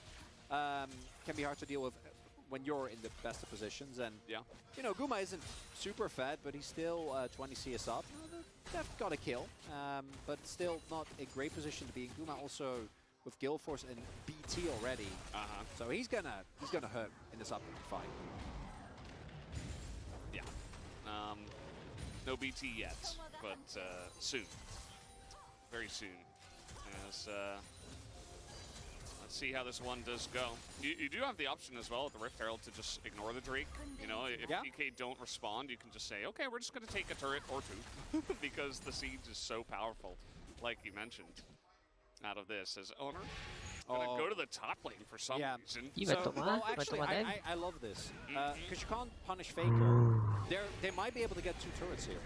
can be hard to deal with when you're in the best of positions. And, Yeah. you know, Guma isn't super fed, but he's still 20 CS up. They've got a kill, but still not a great position to be in. Guma also with Guild Force and BT already, so he's gonna hurt in this upcoming fight. Yeah. No BT yet, but soon. Very soon. As, let's see how this one does go. You do have the option as well at the Rift Herald to just ignore the Drake. You know, if Yeah. DK don't respond, you can just say, okay, we're just going to take a turret or two because the siege is so powerful, like you mentioned. Out of this as owner, gonna go to the top lane for some reason. Ih, vai tomar? Vai actually, tomar neve? I love this because you can't punish Faker. They might be able to get 2 turrets here,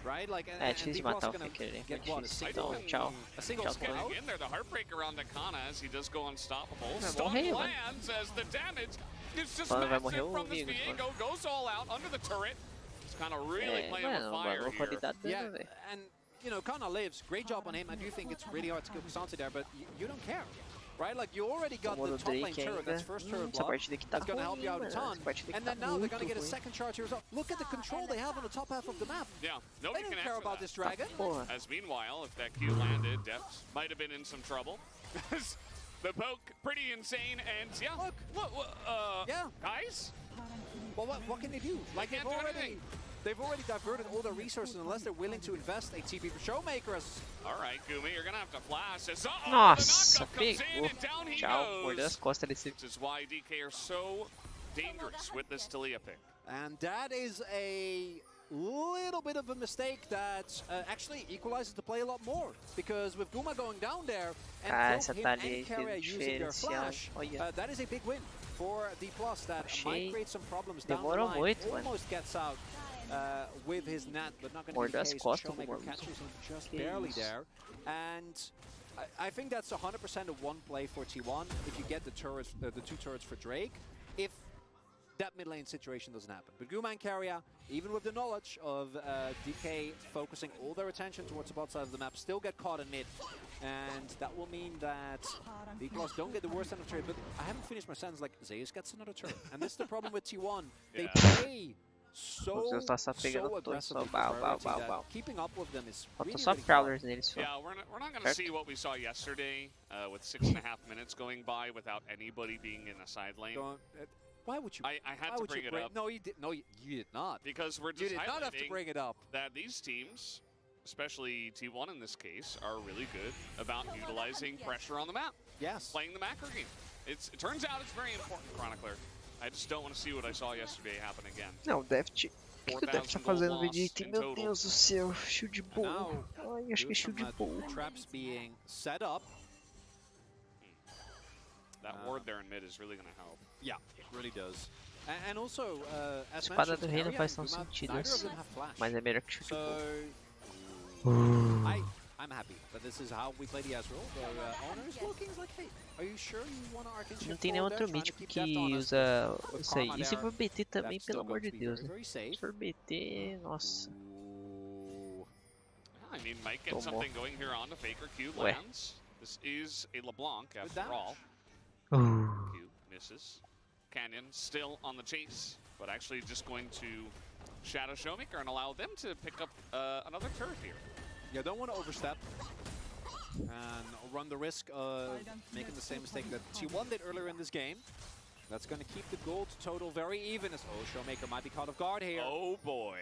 right? Like, É and difícil de D+'s matar o gonna Faker, né? get É what, a difícil. single, Então, tchau. a single Tchau, scout. Getting in there, the Heartbreaker on Kana as he does go unstoppable. Vai Stun morrer, mano. lands as the damage is just Vai massive morrer from this comigo, Viego. Goes all out under the turret. It's kind of really É, playing with mano, fire uma here. qualidade Yeah, dano, velho. and you know, Kana lives. Great job on him. I do think it's really hard to kill Kazante there, but you don't care, right? Like, you already got Tomou the do top lane Drake turret. ainda. That's first turret Essa block. partida aqui tá It's going to help ruim, you out a mano. ton. Essa partida aqui And tá then now they're going to muito get a ruim. second charge here as well. Look at the control they have on the top half of the map. Yeah, They nobody don't can care answer about that. this dragon. Porra. As meanwhile, if that Q landed, Depths might have been in some trouble. The poke, pretty insane, and yeah, Look. Yeah. guys, Well, what can they do? Like, can't do anything. they've already diverted all their resources unless they're willing to invest a TP for Showmaker. all right, Gumi, you're gonna have to flash. As, the Nossa, knockup comes in pegou. and down he Tchau, mordeu goes. as costas desse. Which is why DK are so dangerous with this Talia pick. And that is a little bit of a mistake that actually equalizes the play a lot more. Because with Guma going down there Cara, and essa both him Thalia and Carrier fez using their diferencial. flash, Olha. that is a big win for D+. That Achei- might create some problems down the Demorou line. muito, mano. Almost gets out with his net, but not going to be Mordeu the as case. costas do Showmaker Mormon. catches him just Que barely isso. there. And I think that's 100% of one play for T1 if you get the turrets, the 2 turrets for Drake. If that mid lane situation doesn't happen. But Guma and Carrier, even with the knowledge of DK focusing all their attention towards the bot side of the map, still get caught in mid. And that will mean that the Claws don't get the worst end of trade. But I haven't finished my sentence. Like, Zeus gets another turret. And this is the problem with T1. They Yeah. play so, Zeus tá só pegando so todos, aggressively só for bau, bau, priority bau, that bau. keeping up with them is Falta really, só really hard. Prowlers neles só. Yeah, we're not going to Correct. see what we saw yesterday with 6.5 minutes going by without anybody being in a side lane. Don't- Why would you? I had why to would bring you it up No, you did. No, you did not. because we're You just did not have to highlighting bring it up. that these teams, especially T1 in this case, are really good about utilizing pressure on the map, Yes. playing the macro game. It turns out it's very important, Chronicler. I just don't want to see what I saw yesterday happen again. Não, o Deft O que o Dev tá 4,000 gold fazendo no loss Vegeta? in Meu total. Deus do céu, shield bull. now, Ai, acho que é shield bull. traps being set up. That ward there in mid is really going to help. Yeah, it really does. And also, as Espada mentioned, do rei não Harry faz and tão Guma, sentido neither of assim, them have flash. mas é melhor que shield So, bull. I'm happy that this is how we play the Ezreal. The owner is looking like, hey, are you sure you want to Arcane Não Shift tem nenhum forward there, outro trying to mítico keep que depth on us? usa With isso aí. Karma E se there, for BT também, that's pelo still amor going de to be Deus, very, né? very safe. Se for BT, nossa. I mean, might get Tomou. something going here on the Faker. Q Ué. lands. This is a LeBlanc after damage. all. Q misses. Canyon still on the chase, but actually just going to Shadow Showmaker and allow them to pick up another turret here. You don't want to overstep and run the risk of making the same mistake that T1 did earlier in this game. That's going to keep the gold total very even as Showmaker might be caught off guard here. Oh boy.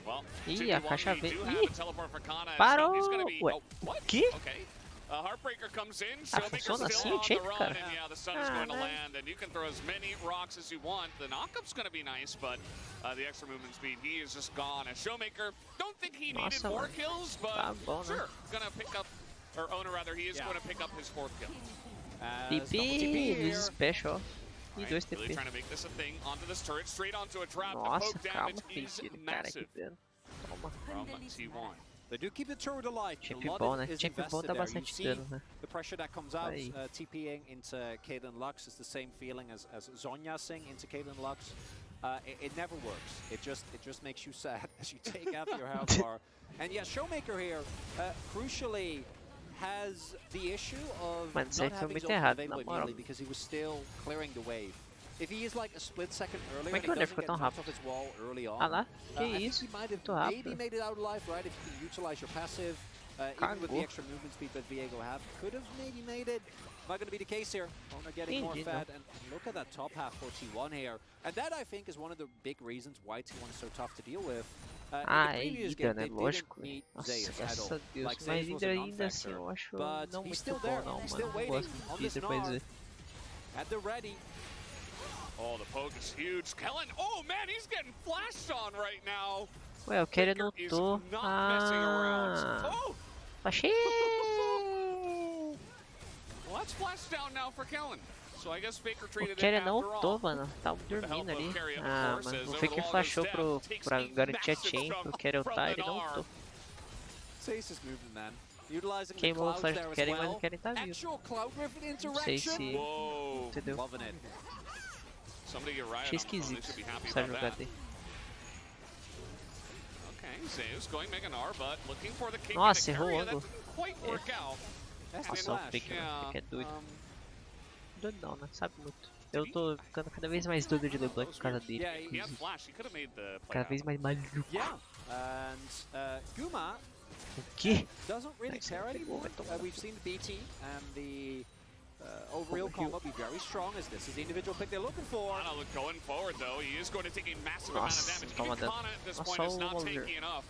Well, Ih, a 2v1, caixa we veio. do have Ih, a teleport for Kana. parou. He's gonna be, Ué, oh, what? quê? Okay. Heartbreaker comes in, Ah, Showmaker funciona assim still o on the Champ, run, cara? and yeah, the stun is going to Ah, land, and you can throw as many rocks as you want. The knockup's going to be nice, but the extra movement speed, he is just gone. And Showmaker, don't think he needed Nossa, more mano. kills, but Tá bom, né? sure, gonna pick up, or Owner rather, he is Yeah. going to pick up his 4th kill. TP, Luiz Special. E Right, dois really TP. trying to make this a thing onto this turret, straight onto a trap. The Nossa, poke calma, damage is feiticeiro. Cara, que massive pena. Toma. from T1. They do keep the turret alive. Champ A lot bom, né? is Champ bom invested dá there. You bastante see dano, né? the pressure that comes out, Aí. TPing into Caitlyn Lux is the same feeling as Zhonyasing into Caitlyn Lux. It never works. It just makes you sad as you take out your health bar. And yeah, Showmaker here, crucially, has the issue of Mano, isso aí not foi having his muito ultimate errado, available na moral. immediately because he was still clearing the wave. If he is like a split second earlier Como é and que he o Ender doesn't ficou get tão knocked rápido? off his wall early on, Ah lá, que I think isso? he might have Muito maybe rápido. made it out alive, right? If you can utilize your passive, even with the Cagou. extra movement speed that Viego have, could have maybe made it. Not going to be the case here. Owner getting more Entendi, fed, and look at that top half for T1 here. And that, I think, is one of the big reasons why T1 is so tough to deal with. Ah, in the é previous Hydra, game, né? they Lógico. didn't need Nossa, Zeus at graças all. a Deus. Like, Mas Zeus was a Hydra ainda assim, non-factor. eu acho But não he's muito still bom, there. não, He's mano. still Não waiting gosto on de this Hydra pra Gnar. dizer. At the ready. Oh, the poke is huge. Kellen, oh man, he's getting flashed on right now. Ué, o Keller Faker is lutou. not messing around. Ah, Oh! achei! Well, that's flash down now for Kellen. So I guess Faker O treated it Keller não after ultou, all. mano. Tava With the help dormindo of ali. Carry, of Ah, course, mano. as O over Faker the wall flashou goes Death, takes pra a garantir a massive chain chunk pro Keller from ultar, the ele não Gnar. ultou. Stasis movement, man. Utilizing the Queimou o clouds flash there do as Keller, mas well. o Keller tá vivo. Actual cloud rift Não sei interaction. se... Whoa. Entendeu? Loving it. Somebody get right Achei on the phone. They esquisito should be happy essa about jogada that. aí. Okay, Zeus going Mega Gnar, but looking for the king Nossa, and the errou o carry. That ângulo. didn't quite work out. That's the Nossa, o flash. Faker, mano. O Faker é doido. Um, Doido não, né? Sabe muito. Eu tô ficando cada vez mais doido de LeBlanc por causa dele. He had inclusive. flash. He could have made the play Cada out. vez mais maluco. yeah. And Guma O quê? doesn't really Nice. care anymore. Vai tomar. We've seen the BT and the overreal combo be very strong as this is the individual pick they're looking for. Kana going forward though, he is going to take a massive Nossa, amount of damage. toma Even dano. Kana at this Nossa, point is o not Oliver. taking enough.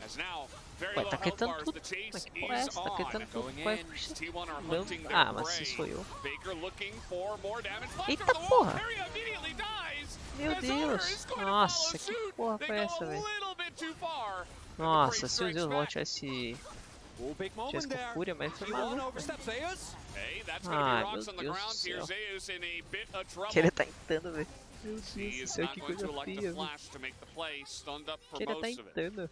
As now, very Ué, low tá health quitando bars. tudo. The chase Mas que is porra é essa? Tá on. quitando tudo. Going Vai in. T1 are Meu... hunting their Ah, mas prey. isso sou eu. Baker looking for more damage. Flash Eita over the wall. porra! Carry immediately dies. Meu As Owner Deus! is going to Nossa, follow que suit. porra They foi go essa, a velho? little bit too far. Nossa, Prey se o strikes Zeus back. Volt tivesse... Oh, big moment Tivesse com there. fúria, mas foi T1 maluco. oversteps Zeus. Hey, that's going to Ai, be rocks meu on the Deus ground do here. céu. Zeus in a bit of trouble. Que ele tá entrando, velho. Meu Deus He do is céu, not que going coisa to elect feia, the velho. flash to make the play. Stunned up for Que ele tá most of it. entrando.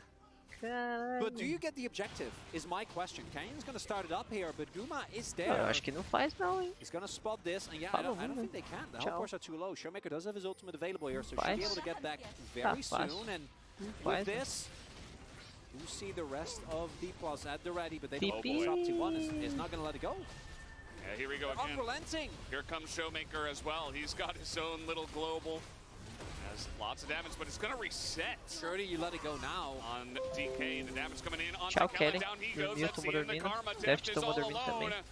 Caralho. But do you get the objective? Is my question. Canyon's going to start it up here, but Guma is Ah, eu there. acho que não faz não, hein. He's going to spot this, and yeah, Tá I don't bom, think they can. The Tchau. health bars are too low. Showmaker does have his ultimate available here, so Faz. should be able to get back Tá very fácil. soon. And Faz. with this, you see the rest of the plus at the ready, but they TP. don't drop T1 is not going to let it go. Yeah, here we go again. Unrelenting. Here comes Showmaker as well. He's got his own little global. Has lots of damage, but it's going to reset Surely you let it go now. on DK. The damage coming in on Tchau, Kellen. Kelly. Down he Dormiu, goes. That's tomou the end. The dormindo. Karma Deft Deft is tomou all dormindo alone. também.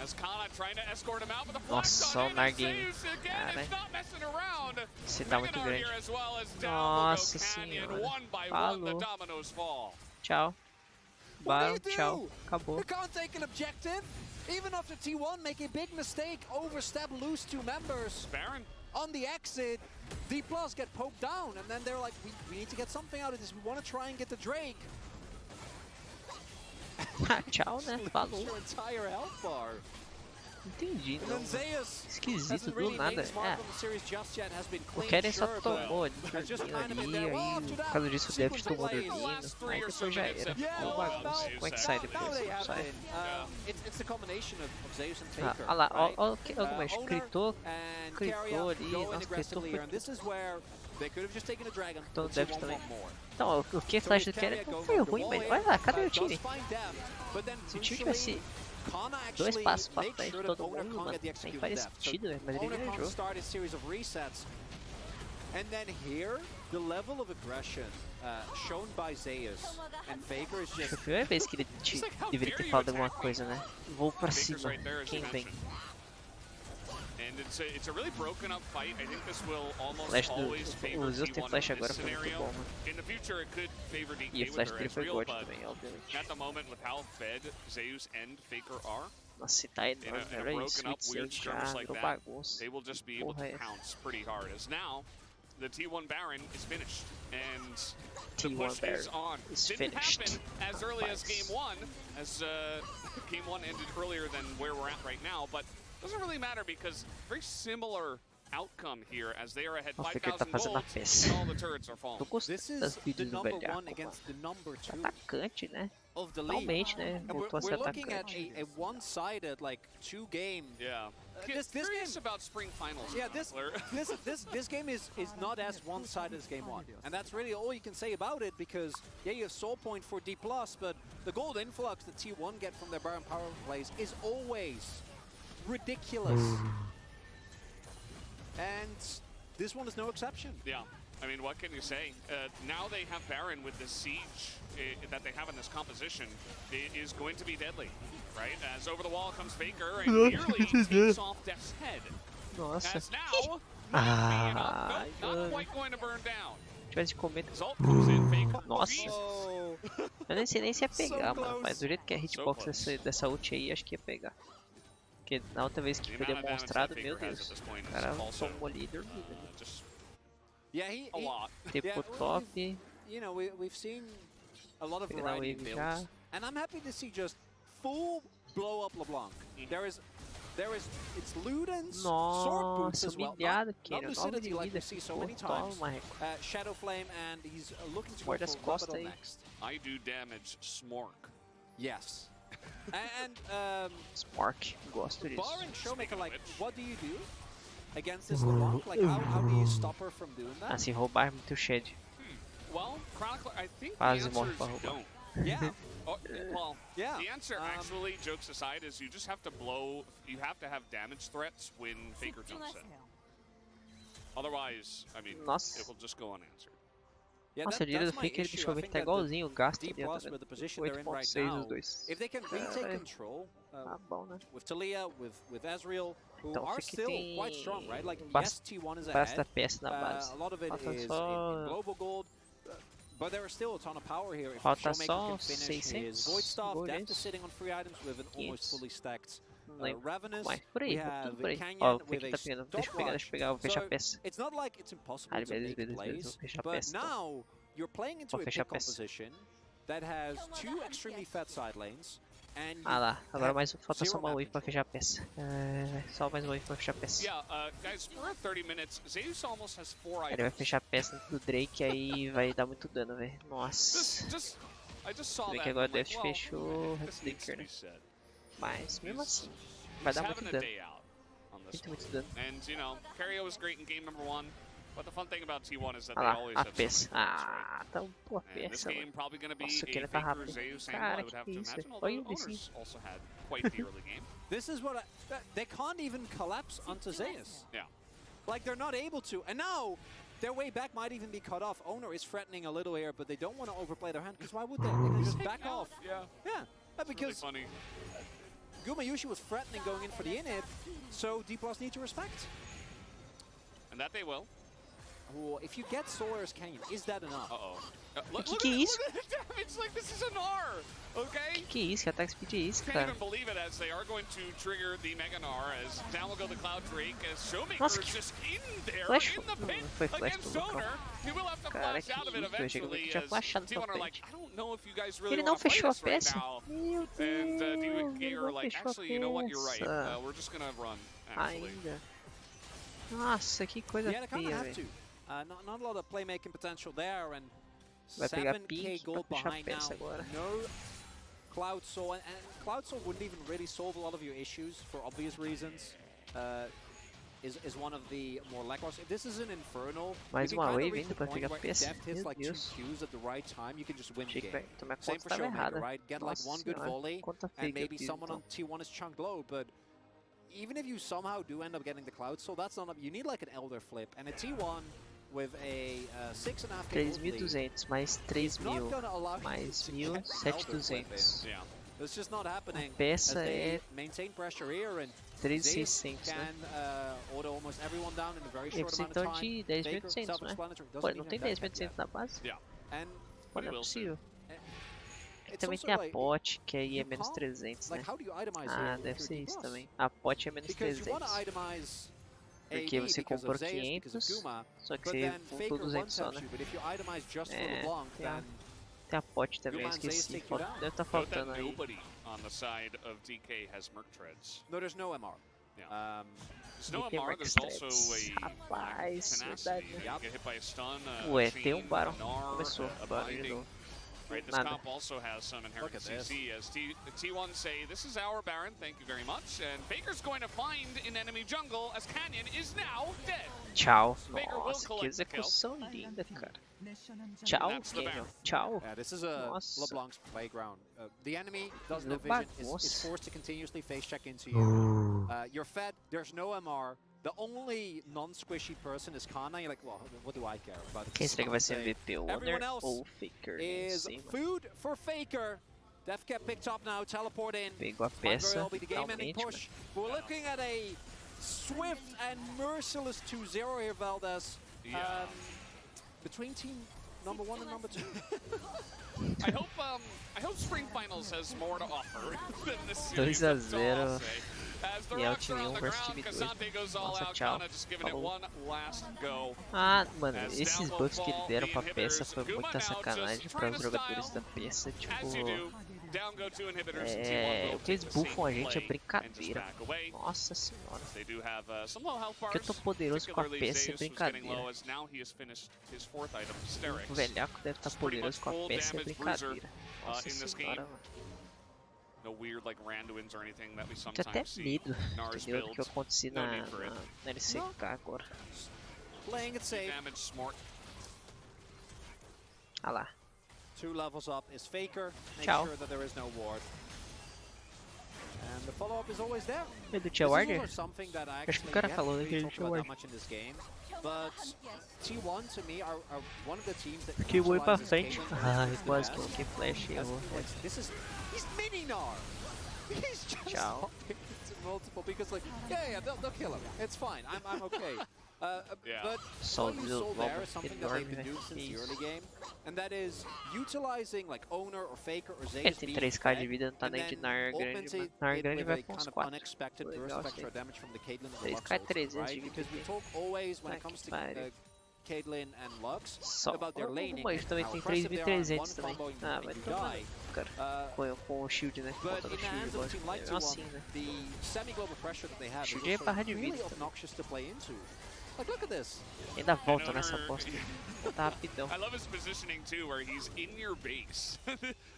As Kana trying to escort him out, but the Nossa, flash só on o in. Narguinho. Zeus again Caralho. is not messing around. Esse tá muito Mega Gnar grande. here as well as down will Nossa go Canyon. senhora. One by one, the Falou. dominoes fall. Tchau. What Baron, do you tchau. do? Acabou. You can't take an objective. Even after T1 make a big mistake, overstep, lose two members. Baron. On the exit, D+ get poked down, and then they're like, we need to get something out of this. We want to try and get the Drake. Tchau, né? Falou. Your entire health bar. Entendi, And não. then Zeus Esquisito hasn't do really nada. made his mark É, on the series just yet, has been o clean, Keren só sure, tomou but de has just turninho kind of ali, been there. Well, aí after por that, causa disso o Def sequence of tomou plays. dormindo, Last three aí or so depois já minutes era. have Yeah, all well, gone now, Zeus Como é que sai out. now they depois? have Sai. been. It's the combination of Zeus and Ah, Faker, olha lá, right? olha o Mesh, Owner gritou, and gritou Keria ali, going nossa, gritou aggressively foi here, and this is where they could have just taken a dragon, Então but deve T1 também. want more. Então, o que flash do Keren não foi ruim, mas olha lá, cadê o time? Se o time tivesse dois passos pra frente de todo mundo, mano, nem faria sentido, né? Mas ele viajou. Started series of resets. And then here, the level of aggression shown by Zeus and Faker is Foi just a primeira vez que ele deveria ter falado alguma coisa, né? Vou pra Faker's cima, right there, as quem you vem? mentioned. And it's a really broken up fight. I think this will almost Flash always favor o Zeus tem T1 flash in agora, this foi muito scenario. bom, mano. In the future, it could favor E DK o flash with dele their foi Ezreal, God but também, obviamente. at the moment, with how fed Zeus and Faker are, Nossa, se tá in enorme, a olha isso, broken up, Sweet weird Sage skirmish já like virou that, bagunça. they will just be able Porra, to é. pounce pretty hard. As now, the T1 Baron is finished, and the T1 push is Baron on. is Didn't finished. happen as early as Nice. game one, as game one ended earlier than where we're at right now, but doesn't really matter because very similar outcome here as they are ahead O Faker tá 5,000 fazendo a gold peça. and all the turrets are falling. Tô gostando this is das the vídeos do number velhaco, one mano. against the number two Atacante, né? of the league. Finalmente, né? And Voltou a ser we're looking at atacante. a one-sided like two-game. Yeah. This Curious game- about spring finals. Yeah, Connor. this game is not as one-sided as game one, and that's really all you can say about it. Because yeah, you have Soul Point for D+, but the gold influx that T1 get from their Baron power plays is always ridiculous, and this one is no exception. Yeah, I mean, what can you say? Now they have Baron with the siege that they have in this composition. It is going to be deadly, right? As over the wall comes Faker and nearly takes off Death's head. Nossa, As now, Ah, not quite going to burn down. tivesse de comer. Zolt comes in, Faker. Nossa. Oh, Eu nem sei nem se ia pegar, So mano. close. Mas do jeito que é a hitbox dessa ult aí, acho que ia pegar. Porque na outra vez que The foi amount of damage demonstrado, that meu Faker has Deus. at this point O is cara also tomou ali e dormiu. just yeah, he a lot. Tempo yeah, top. you know, we've seen a lot of Pegar variety in wave builds, já. and I'm happy to see just full blow up LeBlanc. There is it's Luden's sword boots Nossa, as well. humilhado, Not Keren. 9 lucidity de like we vida. see so Pô, many times. toma, Reco. Shadow Flame, and he's looking to go Guarda as for costas Rabadon aí. next. I do damage Smork. Yes. and Spark, gosto disso. barring Showmaker, Speaking of like, which. what do you do against this LeBlanc? Like, how do you stop her from doing Ah, that? se roubar é muito shed. Well, Chronicler, I think the Quase answer morre is pra roubar. don't. Yeah. Oh, well, Yeah, the answer actually, jokes aside, is you just have to you have to have damage threats when Faker jumps in. Otherwise, I mean, Nossa. it will just go unanswered. Yeah, Nossa, a direita that's do my Faker issue. deixou I ver think que tá that the igualzinho o gasto D+, ali, ó, tá with the vendo? position they're in right 8.6 now, os dois. if they can retake é. control Tá bom, né? with Talia, with Ezreal, who Então, are fica still tem quite strong, right? Like, bas- yes, T1 is Basta ahead. peça na base. A lot of it Falta is in só- global gold, but there is still a ton of power here. If Falta Showmaker só can finish 600 his Void Staff, gold, Death is é? sitting on 3 items with an almost 500. fully stacked Não lembro. Ravenous. Mas por aí, We tudo have por aí. Canyon Ó, o with Faker a tá pegando. Deixa eu pegar, deixa eu pegar, vou So, fechar a peça. it's not like it's impossible Ah, to beleza, make beleza, plays, vou fechar a but peça, então. now you're playing into Vou a fechar big a peça. composition that has 2 extremely fat side lanes, and Ah lá, agora mais falta só zero uma map wave pra control. fechar a peça. Só mais uma wave pra fechar a peça. Yeah, guys, we're at 30 minutes. Zeus almost has 4 Ele vai items. fechar a peça do Drake aí vai dar muito dano, velho. Nossa. I just saw O Drake that. agora and I'm like, Death well, fechou o this needs to Headflicker, be né? said. Mas mesmo assim, vai He's dar having muito a dano. day out on this Muito, one. muito dano. And, you know, Kerio was great in game number 1, but the fun thing about T1 is that Ah they lá, always a have so many peça. points, right? Ah, tá boa And this peça, game mano. probably going to be Nossa, a que ele tá Faker rápido. Zeus angle, Cara, I would have que to isso, imagine, velho. although Olha o Owners vizinho. also had quite the early game. this is what they can't even collapse onto Zeus. Yeah. Like, they're not able to. And now, their way back might even be cut off. Owner is threatening a little here, but they don't want to overplay their hand, because why would they? They can just back off. Yeah. Yeah, Really because funny. Gumayushi was threatening going in for the inhib, so D+ need to respect. And that they will. who, if you get Solar's Canyon, is that enough? Uh-oh. Look Que é at isso? the damage, like this is an R, okay? Que é isso? Que ataque speed é isso, Can't cara? even believe it as they are going to trigger the Mega Gnar as down will go the Cloud Drake as Showmaker Nossa, is just in there flash in the pit não foi flash against do Lucão. Zoner. He will have to Cara, flash que out of it isso, eu achei que ele eventually tinha as flashado T1 pra are like, frente. I don't know if you guys really Ele não want to play fechou a this right peça? now. Meu And Deus, DK ele are não like, fechou a actually, you know what, you're right. peça. We're just gonna run, actually. Ainda. Nossa, que coisa Yeah, they kind of feia, have to. velho. Not a lot of playmaking potential there, and Vai pegar 7k pink pra gold fechar a behind now. peça agora. No Cloud Soul, and Cloud Soul wouldn't even really solve a lot of your issues for obvious reasons. Is one of the more lackluster. If this is an Inferno, Mais you uma can kind wave of reach indo the pra point pegar where peça. Deft hits Meu like 2 Deus. Qs at the right time, you can just win the Achei que game. minha Same conta for estava Showmaker, errada. right? Get like Nossa one good senhora, volley, conta and feia que eu maybe fiz someone então. on T1 is chunked low, but even if you somehow do end up getting the Cloud Soul, that's not enough. You need like an Elder Flip, and a T1 with a 6.5k gold lead 3.200 mais is not 3.000 gonna allow you mais to 1.000, get an Elder Flip in. 7.200. Yeah. It's just not happening. Peça as they é maintain pressure here, and 3.600, can né? auto almost everyone down in a very Ele short precisa amount of então time. de 10.800, Faker, né? self-explanatory, Pô, doesn't ele não even tem have that 10.800 yet. na base? Yeah. And Pô, não é will possível. it's Também also tem a like, pot, que aí é you menos can't- 300, né? like, how do you itemize Ah, here deve if ser you're isso D+? também. A pot é menos Because you want 300. to itemize Porque AD você because comprou of Zeus, because of 500, Guma, só que but você then voltou Faker 200 só, one-taps né? you, but if you itemize just for É, LeBlanc, tem a, then tem a pot também, eu Human Zeus esqueci. take you down. Deve tá Note faltando that aí. nobody on the side of DK has Merc Treads. no, there's no MR. Yeah. Um, There's no DK MR, Merc there's also Treads. a Rapaz, tenacity. verdade, You né? get hit by a stun, Ué, a tem chain, Barão. a Gnar, Começou, a barulho de binding. novo. Right, this Nada. comp also has some inherent Look at this. CC as T1 say, this is our Baron, thank you very much. And Faker's going to find an enemy jungle as Canyon is now dead. Tchau. Faker will Nossa, que collect the kill. execução linda, cara. Tchau, That's the Canyon. Baron. Tchau. Yeah, this is a Nossa. LeBlanc's playground. The enemy doesn't Ele have vision, is bagunça. forced to continuously face check into you. You're fed, there's no MR. The only non-squishy person is Kana. You're like, well, what do I care about Quem será que vai ser Say, MVP? O Everyone Honor else ou o Faker? Não is sei, mano. food for Faker. Def get picked up now, teleport in. Pegou a Might very peça, well be the game-ending finalmente, push. We're looking at a swift and merciless 2-0 here, Valdez. Yeah. Between team number 1 and number 2. I hope Spring Finals has more to offer than this series. 2 a that's all I'll 0. say. As the E é o rocks are time on 1 the versus ground, time 2. Kazante goes all Nossa, out, tchau. Kana just giving it Falou. one last go. Ah, mano, As esses down will buffs que ele fall deram the pra peça inhibitors. foi Guma muita now sacanagem just para trying os to jogadores style da peça, tipo... As you do, down go two inhibitors and T1 É, will o que eles take the buffam a same gente é play and just brincadeira. back away. Nossa senhora. They do have some low health bars. Que eu tô poderoso com a particularly peça é Zeus was getting brincadeira. low as now he has finished his fourth item, Sterix. O velhaco deve estar Pretty much poderoso com a full peça é damage bruiser, brincadeira. Nossa in this senhora, game. mano. No weird like Randuins or anything that we Tenho até sometimes see. medo, Gnar's entendeu? Do que builds. acontecer No na need for it. LCK agora. Playing it safe. Damage smart. Ah lá. 2 levels up is Faker. Make Ciao. sure that there is no ward. And the follow-up is always there. Ele This tinha is warder? also something that I Acho que o actually cara haven't falou really que ele talked tinha about that warder. much in this game. But T1 to me are one of the teams that Que voei pra utilizes frente. Caitlyn Ai, the quase best. que flash That's- errou. like, this is he's mini Gnar. He's just Ciao. hopping into multiple because like yeah they'll kill him. It's fine. I'm okay. Yeah. But Só what you saw there is que something that they've enorme, been doing velho. since Que the isso. early game, and that is utilizing like Owner or Faker or Zeus Ele tem being 3k de fed, vida, não tá and nem then de Gnar grande, augmented mas Gnar it grande with vai a com uns kind of 4. unexpected burst Legal, of extra sim. damage from the Caitlyn and the 3k Lux ult, 300 right? de Because we vida. talk always when Ah, it comes que to pariu. Caitlyn and Lux Só. about their O laning Mage and também how tem impressive they are, one 3.300 também. combo and Ah, you vai die. tomar, cara. Com o shield, né? But Botando in the shield, hands of a team like é T1, assim, né? the semi-global pressure that they have is Shield é also barra de really vida também. obnoxious to play into. Like, look at this. Ainda volta And nessa Owner- bosta. Volta rapidão. I love his positioning too, where he's in your base.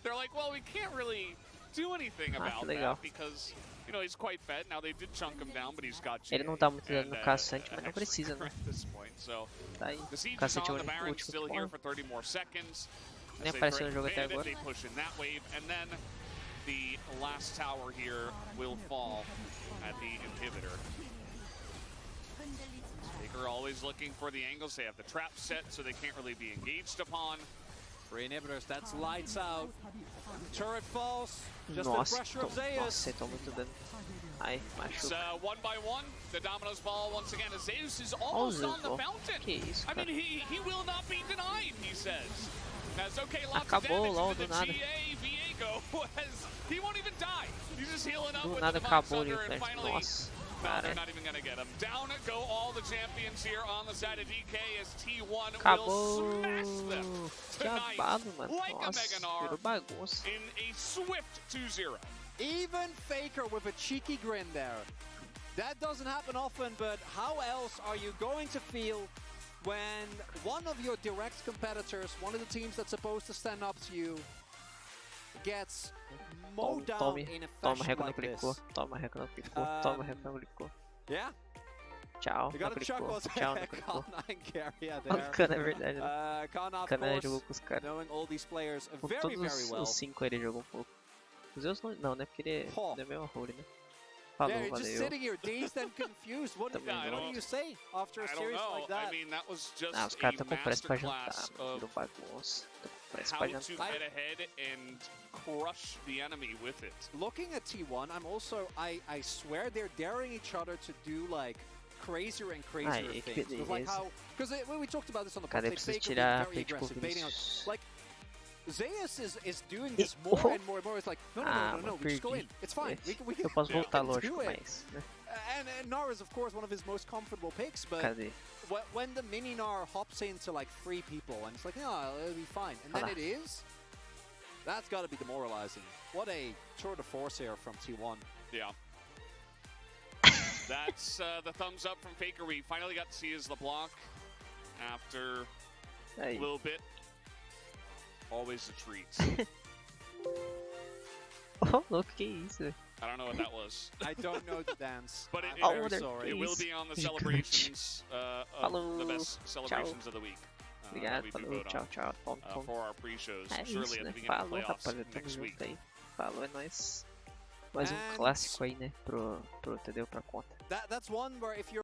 They're like, well, we can't really do anything Ah, about que legal. that because, you know, he's quite fed. Now they did chunk him down, but he's got Ele não tá muito dando no caçante, mas não precisa, né? At this point, so Tá aí. the siege is Caçante é o on. The único Baron's último still que here morre. for 30 more seconds. As Nem they apareceu threaten no jogo até Bandit, agora. they push in that wave, and then the last tower here will fall at the inhibitor. Baker always looking for the angles. They have the trap set, so they can't really be engaged upon. 3 inhibitors, that's lights out. Turret falls. Just the Nossa, pressure of nossa, Zeus. ele tomou muito dano. Ai, It's machuca. 1-by-1. The dominoes fall once again as Zeus is Olha o almost on the Jogo. fountain. Que isso, I cara. mean, he will not be denied, he says. That's okay, lots Acabou of logo damage do to the nada. GA. Viego as he won't even die. He's just healing up Do with nada the acabou ali Thunder o and flash. finally... Nossa, No, cara. they're not even gonna get him. Down go all the champions here on the side of DK as T1 will Acabou. smash them Que tonight abado, mano. like a Nossa, Meganar virou bagunça. in a swift 2-0. Even Faker with a cheeky grin there. That doesn't happen often, but how else are you going to feel when one of your direct competitors, one of the teams that's supposed to stand up to you, gets mowed down Tome, in a toma, fashion Reco não like clicou. this? Toma, Reco não clicou. Toma, Reco não clicou. Yeah, Tchau, you não gotta chuckle clicou. at Tchau, não clicou. K9 carry O there. Kana é verdade, né? Kana, of Kana course, jogou com os caras. knowing all these players Com very, todos very well. os 5 ele jogou um pouco. Os Zeus não, né? Porque ele Pô. é meio horror, né? Falou, Yeah, you're just valeu. sitting here dazed and confused. What, Também what não. do you say after a I don't series know. like that? I mean, that was just Ah, os a caras estão com pressa pra jantar, masterclass mano. of Virou bagunça. Tô com pressa how pra to jantar. get ahead and crush the enemy with it. Looking at T1, I'm also, I swear they're daring each other to do like crazier and crazier Ai, que things. With, like beleza. how, because we talked about this on the Cadê? podcast, Preciso Faker being tirar very peito aggressive, baiting out. Vinicius. Like, Zeus is doing this more and more and more. It's like, no, we just go in. It's fine. We Eu posso we voltar, can lógico, do it. mas... né? And Nar is, of course, one of his most comfortable picks, but Cadê? when the mini Nar hops into like 3 people and it's like, no, it'll be fine. And then Olha lá. it is, that's got to be demoralizing. What a tour de force here from T1. Yeah. That's the thumbs up from Faker. We finally got to see his LeBlanc after a Aí. little bit. Always a treat. Oh, louco, que isso, velho? I don't know what that was. I don't know the dance. But I'm it- very there sorry. It will is. be on the Gigante. celebrations of Falou. the best celebrations of the week. That Obrigado, we do falou, vote tchau, on, tchau. Tome, tome. for our pre-shows. É Surely isso, at né? the beginning of the Falou, playoffs rapaziada, tamo next junto week. aí. Falou, é nóis. Mais And- clássico aí, né? Pro TD pra conta. That's one where if you're